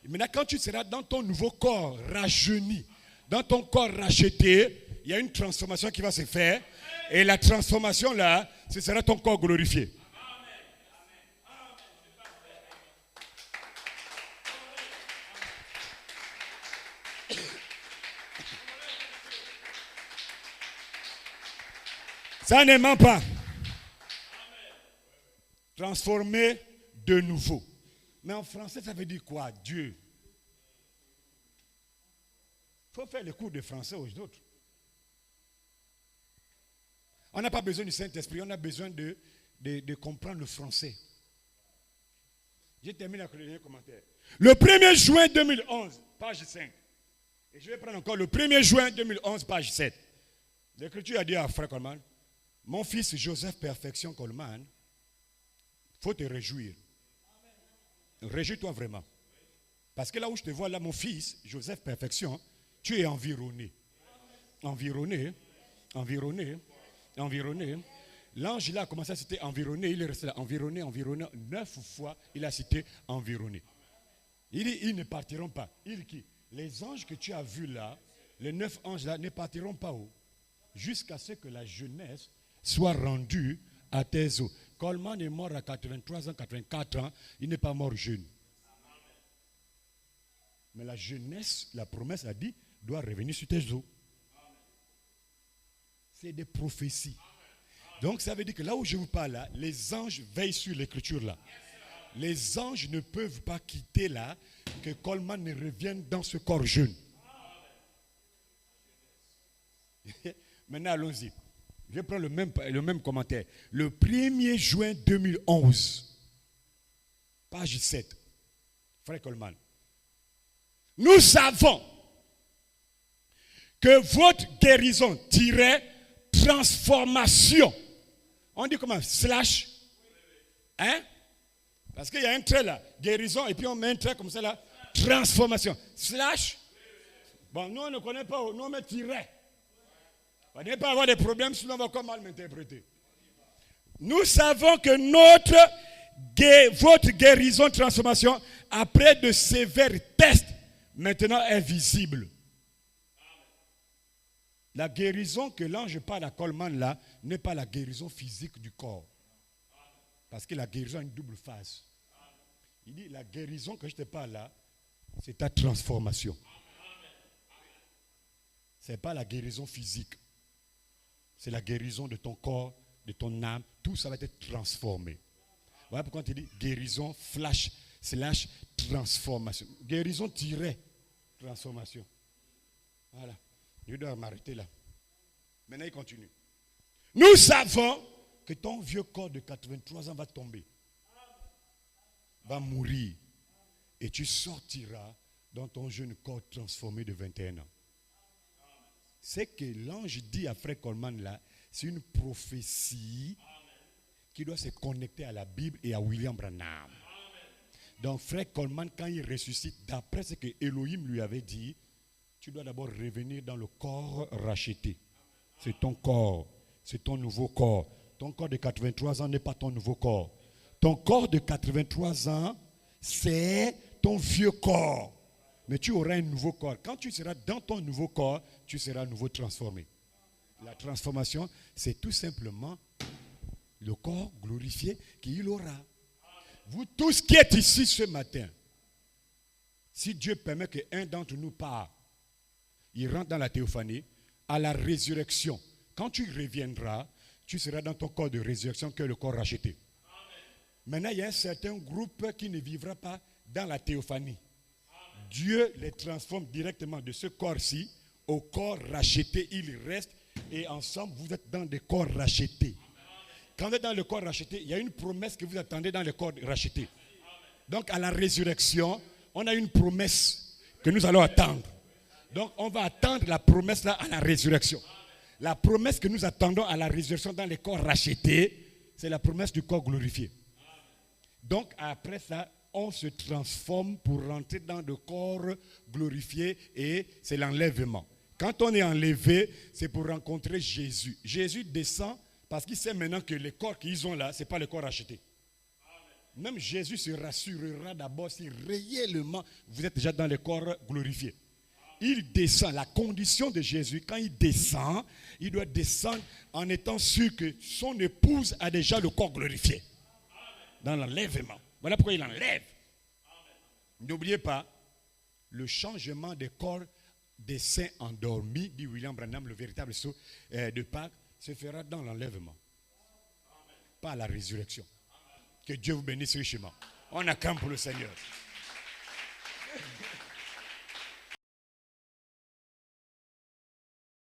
Et maintenant, quand tu seras dans ton nouveau corps rajeuni, dans ton corps racheté, il y a une transformation qui va se faire. Et la transformation là, ce sera ton corps glorifié. Ça ne ment pas. Transformer de nouveau. Mais en français, ça veut dire quoi? Dieu. Il faut faire les cours de français aux autres. On n'a pas besoin du Saint-Esprit, on a besoin de comprendre le français. Je termine avec le dernier commentaire. Le 1er juin 2011, page 5. Et je vais prendre encore le 1er juin 2011, page 7. L'Écriture a dit à Frère Coleman, mon fils Joseph Perfection Coleman, il faut te réjouir. Réjouis-toi vraiment. Parce que là où je te vois, là, mon fils, Joseph Perfection, tu es environné. Environné. L'ange, il a commencé à citer environné. Il est resté là, environné. 9 fois, il a cité environné. Il dit, ils ne partiront pas. Il qui? Les anges que tu as vus là, les 9 anges là, ne partiront pas où? Jusqu'à ce que la jeunesse soit rendue à tes eaux. Coleman est mort à 83 ans, 84 ans. Il n'est pas mort jeune. Mais la jeunesse, la promesse a dit, doit revenir sur tes eaux. C'est des prophéties. Donc ça veut dire que là où je vous parle là, les anges veillent sur l'écriture là. Les anges ne peuvent pas quitter là, que Coleman ne revienne dans ce corps jeune. Maintenant allons-y. Je prends le même commentaire. Le 1er juin 2011, page 7, Frère Coleman. Nous savons que votre guérison transformation. On dit comment? Slash. Hein? Parce qu'il y a un trait là. Guérison et puis on met un trait comme ça là. Transformation. Slash. Bon, nous on ne connaît pas. Nous on met tiret. On ne va pas avoir des problèmes sinon on va encore mal m'interpréter. Nous savons que votre guérison, transformation, après de sévères tests, maintenant est visible. La guérison que l'ange parle à Coleman là n'est pas la guérison physique du corps. Parce que la guérison a une double phase. Il dit la guérison que je te parle là, c'est ta transformation. Ce n'est pas la guérison physique. C'est la guérison de ton corps, de ton âme. Tout ça va être transformé. Voilà pourquoi on te dit guérison flash / transformation. Guérison / transformation. Voilà. Je dois m'arrêter là. Maintenant, il continue. Nous savons que ton vieux corps de 83 ans va tomber. Va mourir. Et tu sortiras dans ton jeune corps transformé de 21 ans. C'est que l'ange dit à Frère Coleman là, c'est une prophétie qui doit se connecter à la Bible et à William Branham. Donc Frère Coleman, quand il ressuscite, d'après ce que Elohim lui avait dit, tu dois d'abord revenir dans le corps racheté. C'est ton corps, c'est ton nouveau corps. Ton corps de 83 ans n'est pas ton nouveau corps. Ton corps de 83 ans, c'est ton vieux corps. Mais tu auras un nouveau corps. Quand tu seras dans ton nouveau corps, tu seras à nouveau transformé. La transformation, c'est tout simplement le corps glorifié qu'il aura. Vous tous qui êtes ici ce matin, si Dieu permet qu'un d'entre nous part, il rentre dans la théophanie, à la résurrection. Quand tu reviendras, tu seras dans ton corps de résurrection que le corps racheté. Maintenant, il y a un certain groupe qui ne vivra pas dans la théophanie. Dieu les transforme directement de ce corps-ci au corps racheté. Ils restent et ensemble, vous êtes dans des corps rachetés. Quand vous êtes dans le corps racheté, il y a une promesse que vous attendez dans le corps racheté. Donc, à la résurrection, on a une promesse que nous allons attendre. Donc, on va attendre la promesse là à la résurrection. La promesse que nous attendons à la résurrection dans les corps rachetés, c'est la promesse du corps glorifié. Donc, après ça, on se transforme pour rentrer dans le corps glorifié et c'est l'enlèvement. Quand on est enlevé, c'est pour rencontrer Jésus. Jésus descend parce qu'il sait maintenant que les corps qu'ils ont là, ce n'est pas le corps racheté. Même Jésus se rassurera d'abord si réellement vous êtes déjà dans le corps glorifié. Il descend. La condition de Jésus, quand il descend, il doit descendre en étant sûr que son épouse a déjà le corps glorifié. Dans l'enlèvement. Voilà pourquoi il enlève. N'oubliez pas, le changement des corps des saints endormis, dit William Branham, le véritable saut de Pâques, se fera dans l'enlèvement. Pas à la résurrection. Que Dieu vous bénisse richement. On acclame pour le Seigneur.